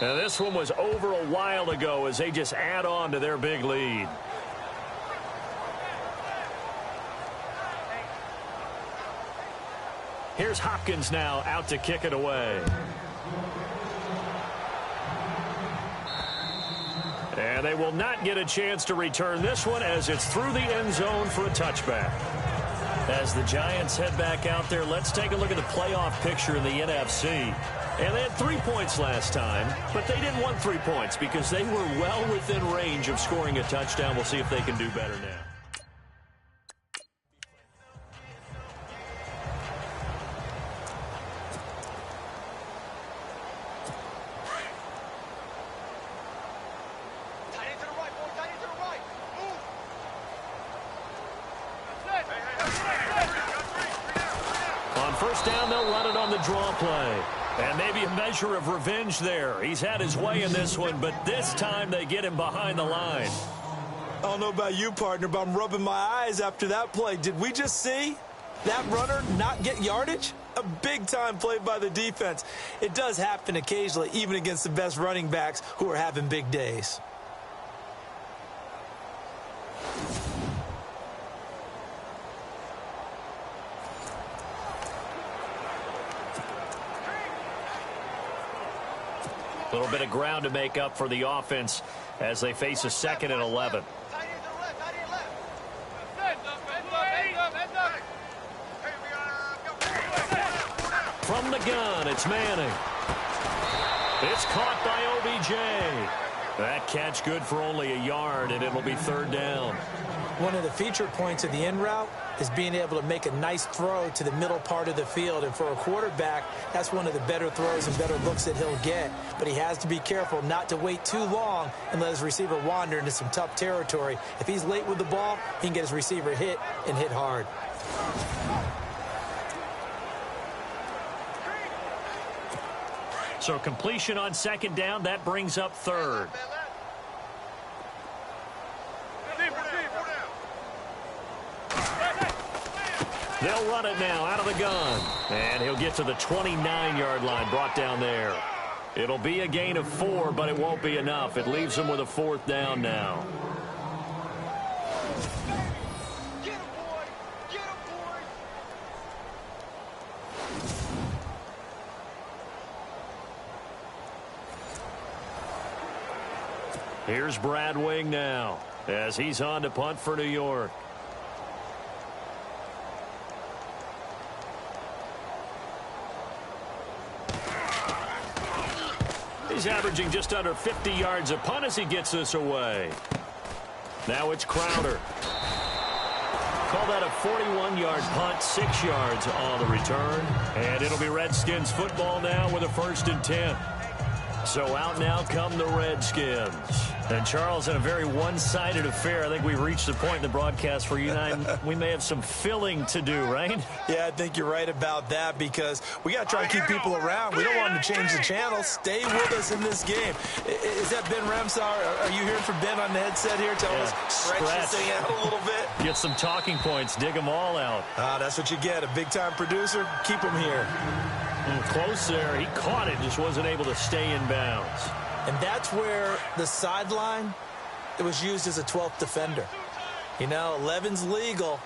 Now this one was over a while ago as they just add on to their big lead. Here's Hopkins now out to kick it away. And they will not get a chance to return this one as it's through the end zone for a touchback. As the Giants head back out there, let's take a look at the playoff picture in the NFC. And they had 3 points last time, but they didn't want 3 points because they were well within range of scoring a touchdown. We'll see if they can do better now. First down, they'll run it on the draw play. And maybe a measure of revenge there. He's had his way in this one, but this time they get him behind the line. I don't know about you, partner, but I'm rubbing my eyes after that play. Did we just see that runner not get yardage? A big-time play by the defense. It does happen occasionally, even against the best running backs who are having big days. A little bit of ground to make up for the offense as they face a 2nd and 11. From the gun, it's Manning. It's caught by OBJ. That catch good for only a yard, and it'll be 3rd down. One of the feature points of the in route is being able to make a nice throw to the middle part of the field. And for a quarterback, that's one of the better throws and better looks that he'll get. But he has to be careful not to wait too long and let his receiver wander into some tough territory. If he's late with the ball, he can get his receiver hit and hit hard. So completion on 2nd down, that brings up 3rd. They'll run it now out of the gun. And he'll get to the 29-yard line, brought down there. It'll be a gain of 4, but it won't be enough. It leaves them with a 4th down now. Get him, boy! Get him, boy! Here's Brad Wing now as he's on to punt for New York. He's averaging just under 50 yards a punt as he gets this away. Now it's Crowder. Call that a 41-yard punt, 6 yards on the return. And it'll be Redskins football now with a 1st and 10. So out now come the Redskins. And, Charles, in a very one-sided affair, I think we've reached the point in the broadcast where you and I, we may have some filling to do, right? Yeah, I think you're right about that because we got to try to keep people around. We don't want them to change the channel. Stay with us in this game. Is that Ben Ramsar? Are you hearing from Ben on the headset here? Tell us, stretch this thing out a little bit. Get some talking points. Dig them all out. That's what you get. A big-time producer. Keep them here. Close there. He caught it, just wasn't able to stay in bounds. And that's where the sideline, it was used as a 12th defender. You know, 11's legal.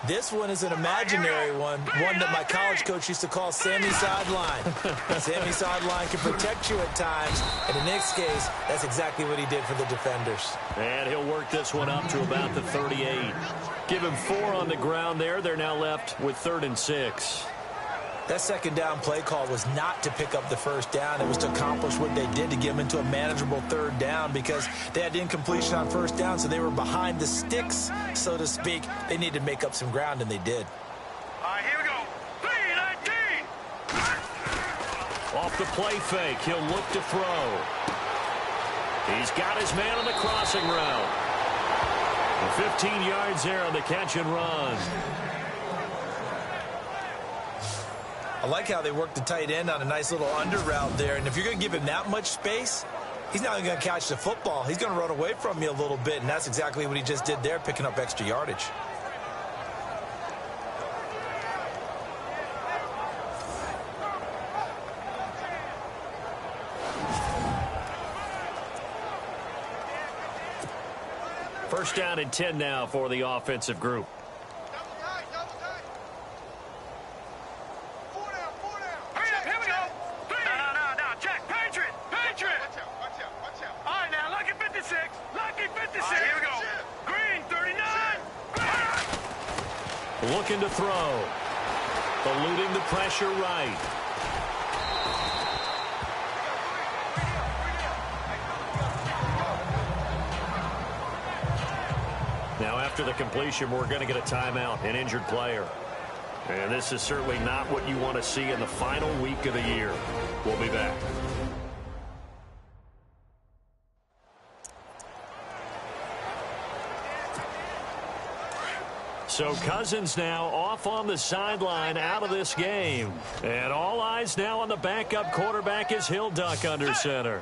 This one is an imaginary one that my college coach used to call Sammy Sideline. Sammy Sideline can protect you at times, and in this case, that's exactly what he did for the defenders. And he'll work this one up to about the 38. Give him 4 on the ground there. They're now left with 3rd and 6. That second down play call was not to pick up the first down. It was to accomplish what they did to get them into a manageable 3rd down because they had incompletion on 1st down, so they were behind the sticks, so to speak. They needed to make up some ground, and they did. All right, here we go. 3-19. Off the play fake, he'll look to throw. He's got his man on the crossing route. 15 yards there on the catch and run. I like how they worked the tight end on a nice little under route there. And if you're going to give him that much space, he's not going to catch the football. He's going to run away from you a little bit, and that's exactly what he just did there, picking up extra yardage. First down and 10 now for the offensive group. Looking to throw. Eluding the pressure right. Now after the completion, we're going to get a timeout, an injured player. And this is certainly not what you want to see in the final week of the year. We'll be back. So Cousins now off on the sideline out of this game. And all eyes now on the backup quarterback as he'll duck under center.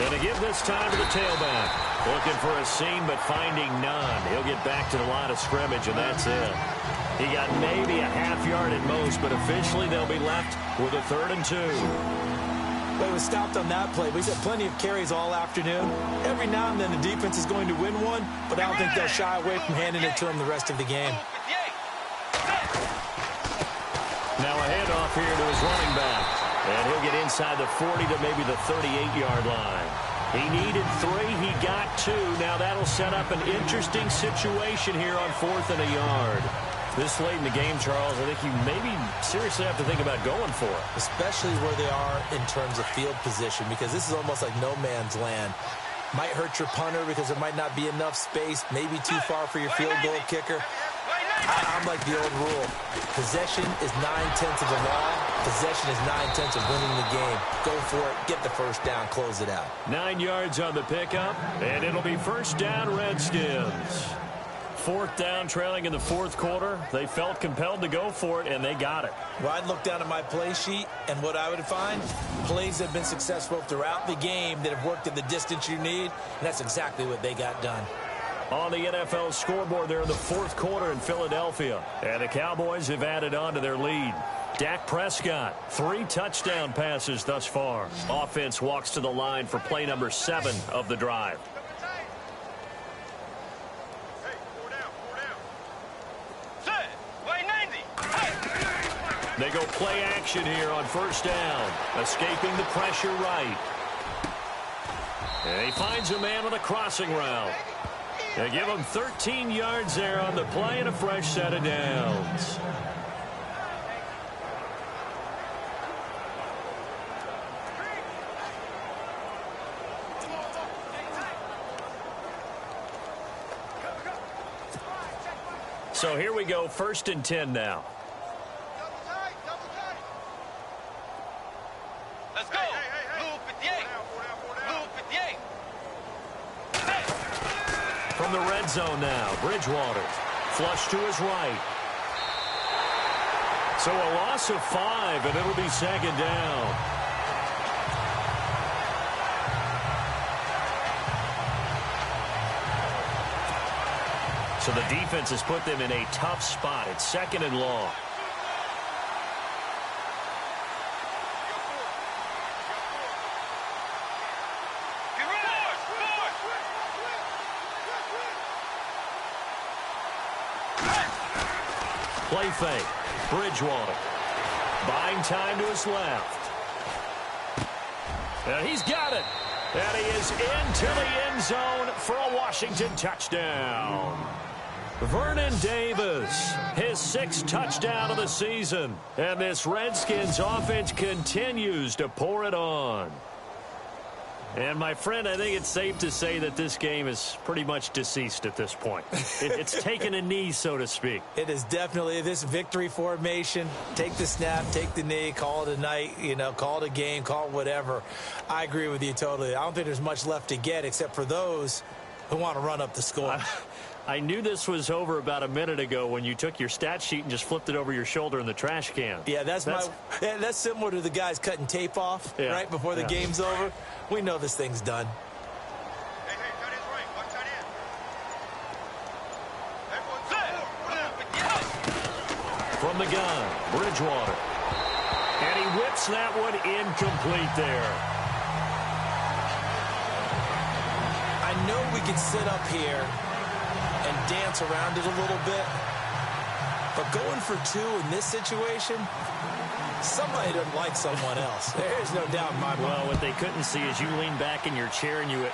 And to give this time to the tailback. Looking for a seam but finding none. He'll get back to the line of scrimmage and that's it. He got maybe a half yard at most, but officially they'll be left with a 3rd and 2. Well, he was stopped on that play, but he's had plenty of carries all afternoon. Every now and then the defense is going to win one, but I don't think they'll shy away from handing it to him the rest of the game. Now a handoff here to his running back. And he'll get inside the 40 to maybe the 38-yard line. He needed 3. He got 2. Now that'll set up an interesting situation here on 4th and a yard. This late in the game, Charles, I think you maybe seriously have to think about going for it. Especially where they are in terms of field position, because this is almost like no man's land. Might hurt your punter because there might not be enough space, maybe too far for your field goal kicker. I'm like the old rule. Possession is 9/10 of the law. Possession is 9/10 of winning the game. Go for it. Get the first down. Close it out. 9 yards on the pickup, and it'll be first down Redskins. 4th down, trailing in the 4th quarter. They felt compelled to go for it, and they got it. Well, I'd look down at my play sheet, and what I would find, plays that have been successful throughout the game that have worked at the distance you need, and that's exactly what they got done. On the NFL scoreboard there in the 4th quarter in Philadelphia. And the Cowboys have added on to their lead. Dak Prescott, 3 touchdown passes thus far. Offense walks to the line for play number 7 of the drive. They go play action here on first down. Escaping the pressure right. And he finds a man on the crossing route. They give him 13 yards there on the play and a fresh set of downs. So here we go, 1st and 10 now. Let's go. Blue 58. Blue 58. From the red zone now, Bridgewater. Flush to his right. So a loss of 5, and it'll be 2nd down. So the defense has put them in a tough spot. It's 2nd and long. Play fake. Bridgewater. Buying time to his left. And he's got it. And he is into the end zone for a Washington touchdown. Vernon Davis, his 6th touchdown of the season. And this Redskins offense continues to pour it on. And, my friend, I think it's safe to say that this game is pretty much deceased at this point. It's taken a knee, so to speak. It is definitely this victory formation. Take the snap, take the knee, call it a night, call it a game, call it whatever. I agree with you totally. I don't think there's much left to get except for those who want to run up the score. I knew this was over about a minute ago when you took your stat sheet and just flipped it over your shoulder in the trash can. Yeah, that's similar to the guys cutting tape off right before the game's over. We know this thing's done. Hey, tight end's right. Watch tight end. From the gun, Bridgewater. And he whips that one incomplete there. I know we can sit up here and dance around it a little bit, but going for 2 in this situation, somebody doesn't like someone else. There's no doubt in my mind. Well, what they couldn't see is you lean back in your chair and you went,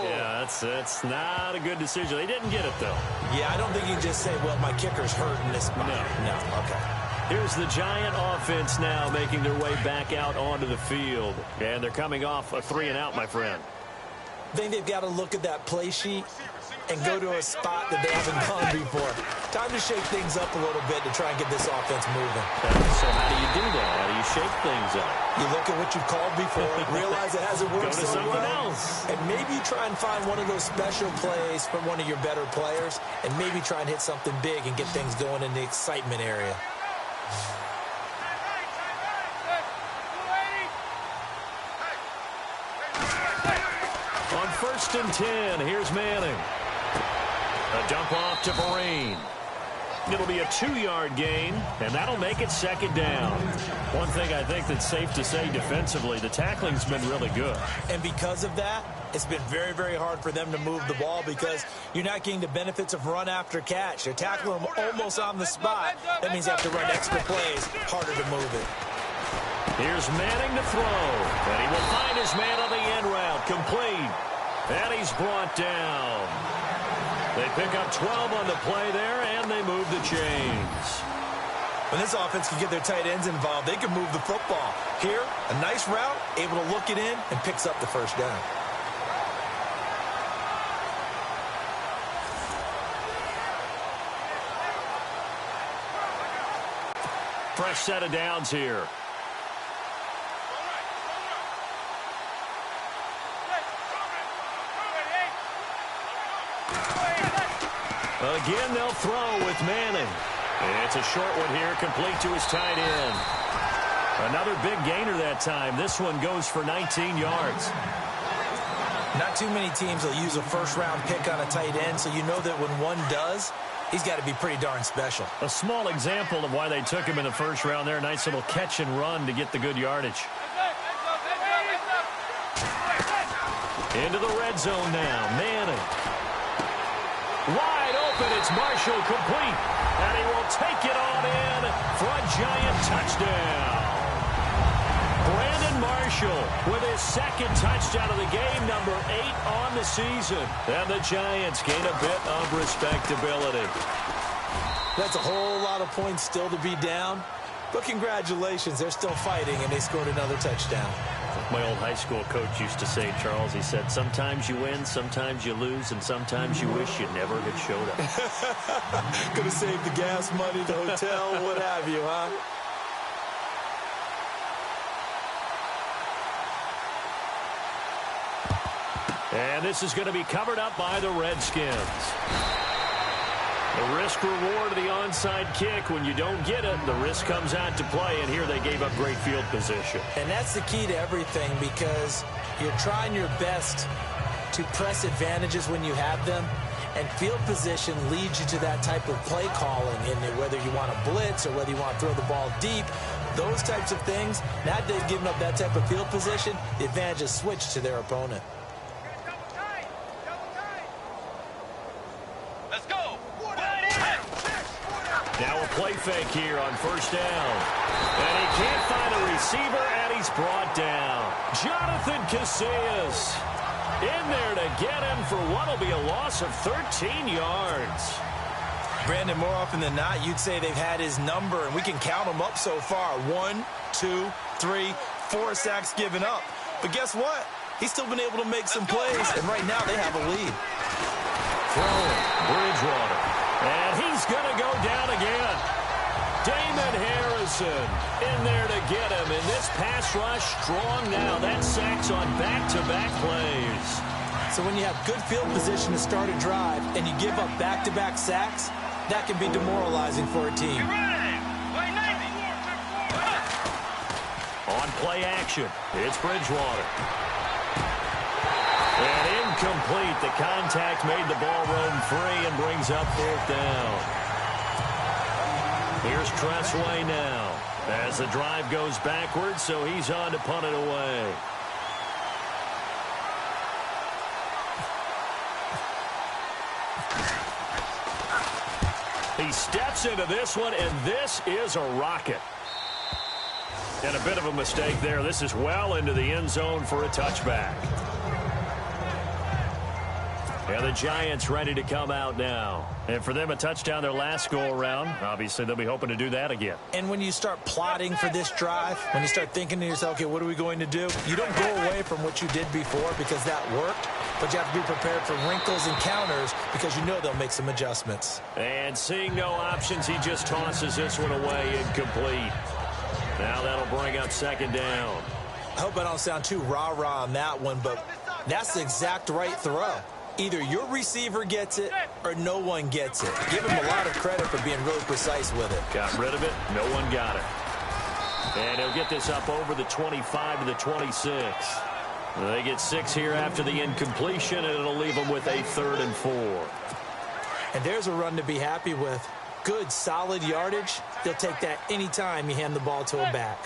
yeah, that's not a good decision. They didn't get it, though. Yeah, I don't think you can just say, well, my kicker's hurting this spot. No, okay. Here's the Giant offense now making their way back out onto the field. And they're coming off a 3-and-out, my friend. I think they've got to look at that play sheet and go to a spot that they haven't gone before. Time to shake things up a little bit to try and get this offense moving. So how do you do that? How do you shake things up? You look at what you've called before, realize it hasn't worked so well. Go to something else. And maybe you try and find one of those special plays from one of your better players, and maybe try and hit something big and get things going in the excitement area. On 1st and 10, here's Manning. A dump off to Vereen. It'll be a 2-yard gain, and that'll make it 2nd down. One thing I think that's safe to say defensively, the tackling's been really good. And because of that, it's been very, very hard for them to move the ball because you're not getting the benefits of run after catch. They're tackling them almost on the spot. That means they have to run extra plays, harder to move it. Here's Manning to throw, and he will find his man on the end route, complete. And he's brought down. They pick up 12 on the play there, and they move the chains. When this offense can get their tight ends involved, they can move the football. Here, a nice route, able to look it in, and picks up the 1st down. Fresh set of downs here. Again, they'll throw with Manning. It's a short one here, complete to his tight end. Another big gainer that time. This one goes for 19 yards. Not too many teams will use a 1st-round pick on a tight end, so you know that when one does, he's got to be pretty darn special. A small example of why they took him in the 1st round there. Nice little catch and run to get the good yardage. Into the red zone now. Manning. Wide open. It's Marshall, complete. And he will take it on in for a Giant touchdown. Brandon Marshall with his 2nd touchdown of the game, number 8 on the season. And the Giants gain a bit of respectability. That's a whole lot of points still to be down. But congratulations, they're still fighting, and they scored another touchdown. My old high school coach used to say, Charles, he said, sometimes you win, sometimes you lose, and sometimes you wish you never had showed up. Gonna save the gas money, the hotel, what have you, huh? And this is going to be covered up by the Redskins. The risk reward of the onside kick. When you don't get it, the risk comes out to play, and here they gave up great field position. And that's the key to everything, because you're trying your best to press advantages when you have them, and field position leads you to that type of play calling, in whether you want to blitz or whether you want to throw the ball deep. Those types of things, now that they've given up that type of field position, the advantage is switched to their opponent. Let's go. Now a play fake here on first down. And he can't find a receiver, and he's brought down. Jonathan Casillas in there to get him for what will be a loss of 13 yards. Brandon, more often than not, you'd say they've had his number, and we can count them up so far. 1, 2, 3, 4 sacks given up. But guess what? He's still been able to make some plays, and right now they have a lead. Throwing, Bridgewater. And he's going to go down again. Damon Harrison in there to get him. And this pass rush strong now. That sacks on back-to-back plays. So when you have good field position to start a drive and you give up back-to-back sacks, that can be demoralizing for a team. On play action, it's Bridgewater. And incomplete. The contact made the ball roam free and brings up fourth down. Here's Tressway now as the drive goes backwards, so he's on to punt it away. He steps into this one, and this is a rocket. And a bit of a mistake there. This is well into the end zone for a touchback. And the Giants ready to come out now. And for them, a touchdown their last go-around. Obviously, they'll be hoping to do that again. And when you start plotting for this drive, when you start thinking to yourself, okay, what are we going to do? You don't go away from what you did before because that worked, but you have to be prepared for wrinkles and counters because you know they'll make some adjustments. And seeing no options, he just tosses this one away incomplete. Now that'll bring up second down. I hope I don't sound too rah-rah on that one, but that's the exact right throw. Either your receiver gets it or no one gets it. Give him a lot of credit for being really precise with it. Got rid of it. No one got it. And he'll get this up over the 25 to the 26. They get 6 here after the incompletion, and it'll leave them with a 3rd and 4. And there's a run to be happy with. Good, solid yardage. They'll take that anytime you hand the ball to a back.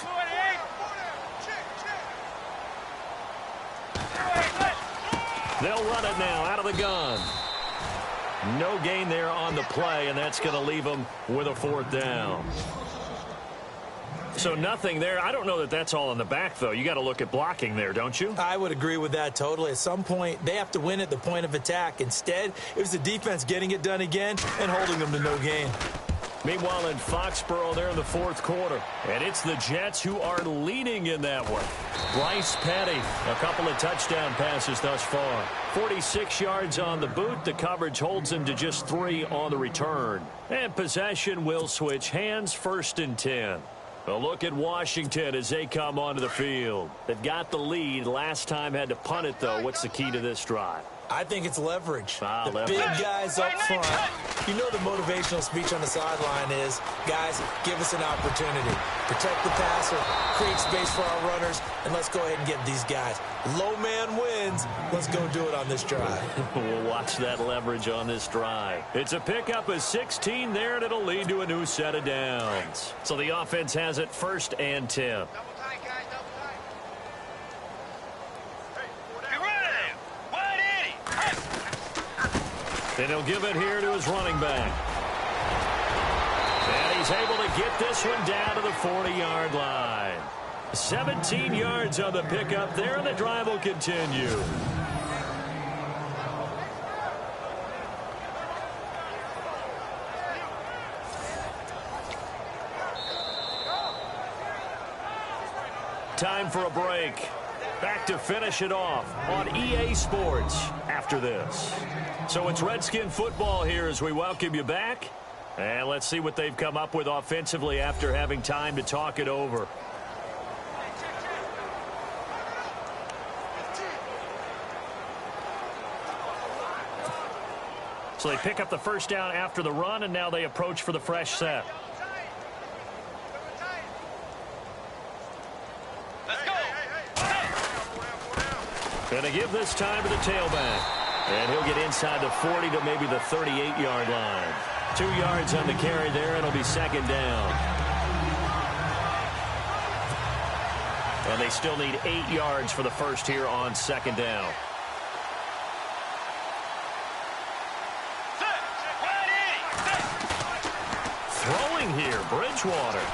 They'll run it now out of the gun. No gain there on the play, and that's going to leave them with a 4th down. So nothing there. I don't know that that's all in the back, though. You got to look at blocking there, don't you? I would agree with that totally. At some point, they have to win at the point of attack. Instead, it was the defense getting it done again and holding them to no gain. Meanwhile, in Foxborough, they're in the 4th quarter. And it's the Jets who are leading in that one. Bryce Petty, a couple of touchdown passes thus far. 46 yards on the boot. The coverage holds him to just 3 on the return. And possession will switch hands, 1st and 10. A look at Washington as they come onto the field. They've got the lead. Last time had to punt it, though. What's the key to this drive? I think it's leverage. Leverage. Big guys up front. You know the motivational speech on the sideline is, guys, give us an opportunity. Protect the passer, create space for our runners, and let's go ahead and get these guys. Low man wins. Let's go do it on this drive. We'll watch that leverage on this drive. It's a pickup of 16 there, and it'll lead to a new set of downs. So the offense has it 1st and 10. And he'll give it here to his running back. And he's able to get this one down to the 40-yard line. 17 yards on the pickup there, and the drive will continue. Time for a break. back to finish it off on EA Sports after this. So it's Redskin football here as we welcome you back. And let's see what they've come up with offensively after having time to talk it over. So they pick up the first down after the run, and now they approach for the fresh set. Let's go. Gonna give this time to the tailback. And he'll get inside the 40 to maybe the 38-yard line. 2 yards on the carry there, and it'll be second down. And they still need 8 yards for the first here on second down. Throwing here, Bridgewater.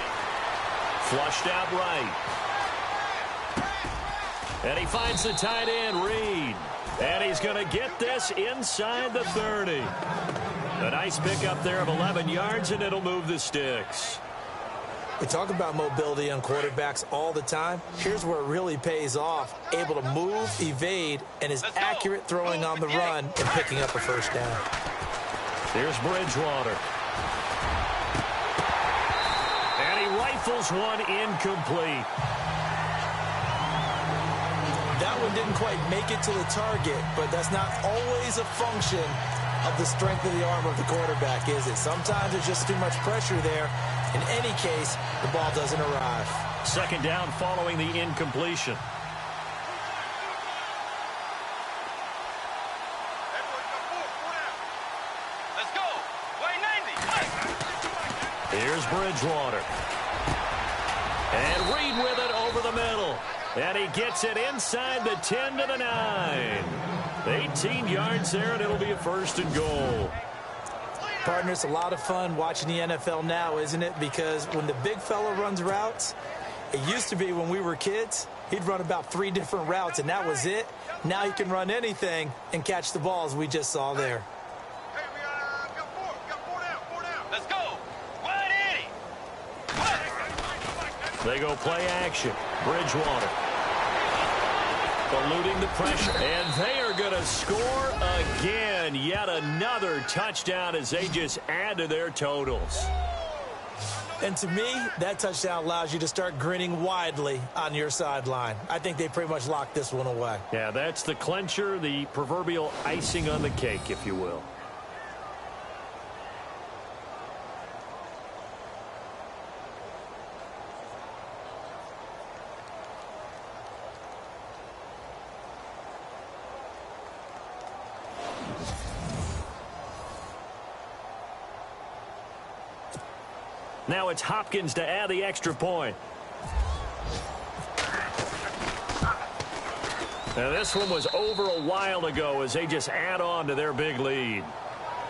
Flushed out right. And he finds the tight end, Reed. And he's going to get this inside the 30. A nice pickup there of 11 yards, and it'll move the sticks. We talk about mobility on quarterbacks all the time. Here's where it really pays off. Able to move, evade, and is accurate throwing on the run and picking up a first down. Here's Bridgewater. And he rifles one incomplete. That one didn't quite make it to the target, but that's not always a function of the strength of the arm of the quarterback, is it? Sometimes there's just too much pressure there. In any case, the ball doesn't arrive. Second down following the incompletion. Let's go. Way 90. Here's Bridgewater. And Reed with it over the middle. And he gets it inside the 10 to the 9. 18 yards there, and it'll be a first and goal. Partner, it's a lot of fun watching the NFL now, isn't it? Because when the big fella runs routes, it used to be when we were kids, he'd run about 3 different routes, and that was it. Now he can run anything and catch the balls we just saw there. Hey, we got four down. Let's go. 180. They go play action. Bridgewater eluding the pressure, and they are going to score again. Yet another touchdown as they just add to their totals. And to me, that touchdown allows you to start grinning widely on your sideline. I think they pretty much locked this one away. Yeah, that's the clincher, the proverbial icing on the cake, if you will. Now it's Hopkins to add the extra point. Now this one was over a while ago as they just add on to their big lead.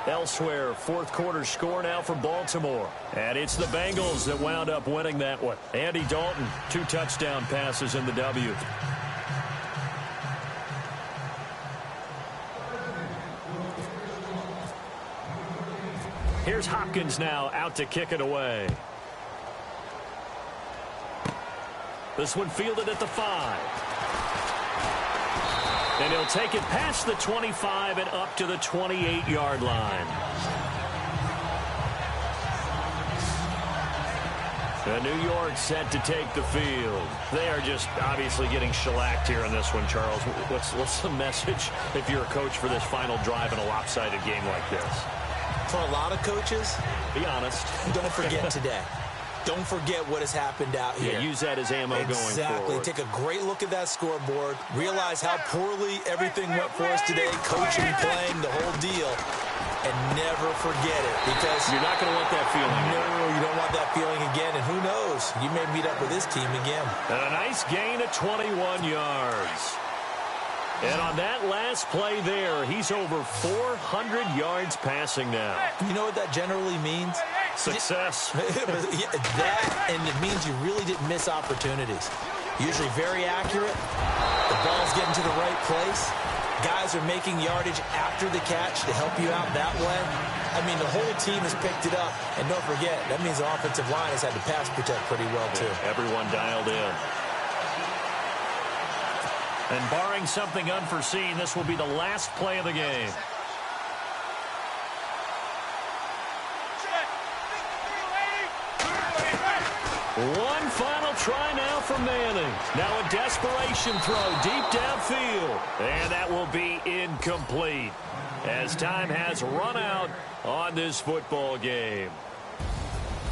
Elsewhere, fourth quarter score now for Baltimore. And it's the Bengals that wound up winning that one. Andy Dalton, 2 touchdown passes in the W. Here's Hopkins now out to kick it away. This one fielded at the 5. And he'll take it past the 25 and up to the 28-yard line. And New York set to take the field. They are just obviously getting shellacked here in this one, Charles. What's the message if you're a coach for this final drive in a lopsided game like this? For a lot of coaches, be honest. Don't forget today. Don't forget what has happened out here. Yeah, use that as ammo going forward. Exactly. Take a great look at that scoreboard. Realize how poorly everything went for us today. Coaching, playing, the whole deal. And never forget it. Because you're not going to want that feeling. No, you don't want that feeling again. And who knows? You may meet up with this team again. And a nice gain of 21 yards. And on that last play there, he's over 400 yards passing now. You know what that generally means? Success. That, and it means you really didn't miss opportunities. Usually very accurate. The ball's getting to the right place. Guys are making yardage after the catch to help you out that way. I mean, the whole team has picked it up. And don't forget, that means the offensive line has had to pass protect pretty well, too. Everyone dialed in. And barring something unforeseen, this will be the last play of the game. One final try now for Manning. Now a desperation throw deep downfield. And that will be incomplete as time has run out on this football game.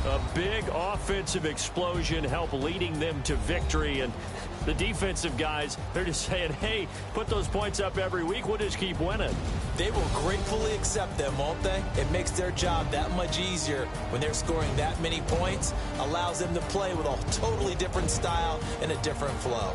A big offensive explosion helped leading them to victory. And the defensive guys, they're just saying, hey, put those points up every week. We'll just keep winning. They will gratefully accept them, won't they? It makes their job that much easier when they're scoring that many points. Allows them to play with a totally different style and a different flow.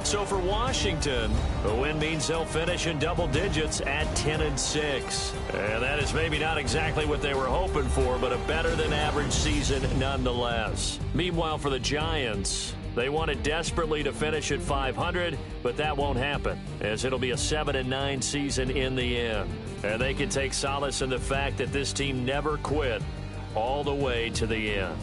So for Washington, the win means they'll finish in double digits at 10-6. And that is maybe not exactly what they were hoping for, but a better-than-average season nonetheless. Meanwhile, for the Giants, they wanted desperately to finish at 500, but that won't happen, as it'll be a 7-9 season in the end. And they can take solace in the fact that this team never quit all the way to the end.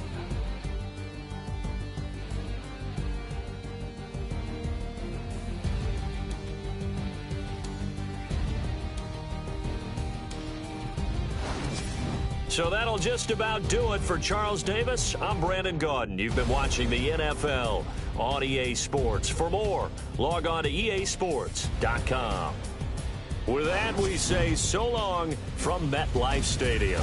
So that'll just about do it for Charles Davis. I'm Brandon Gaudin. You've been watching the NFL on EA Sports. For more, log on to easports.com. With that, we say so long from MetLife Stadium.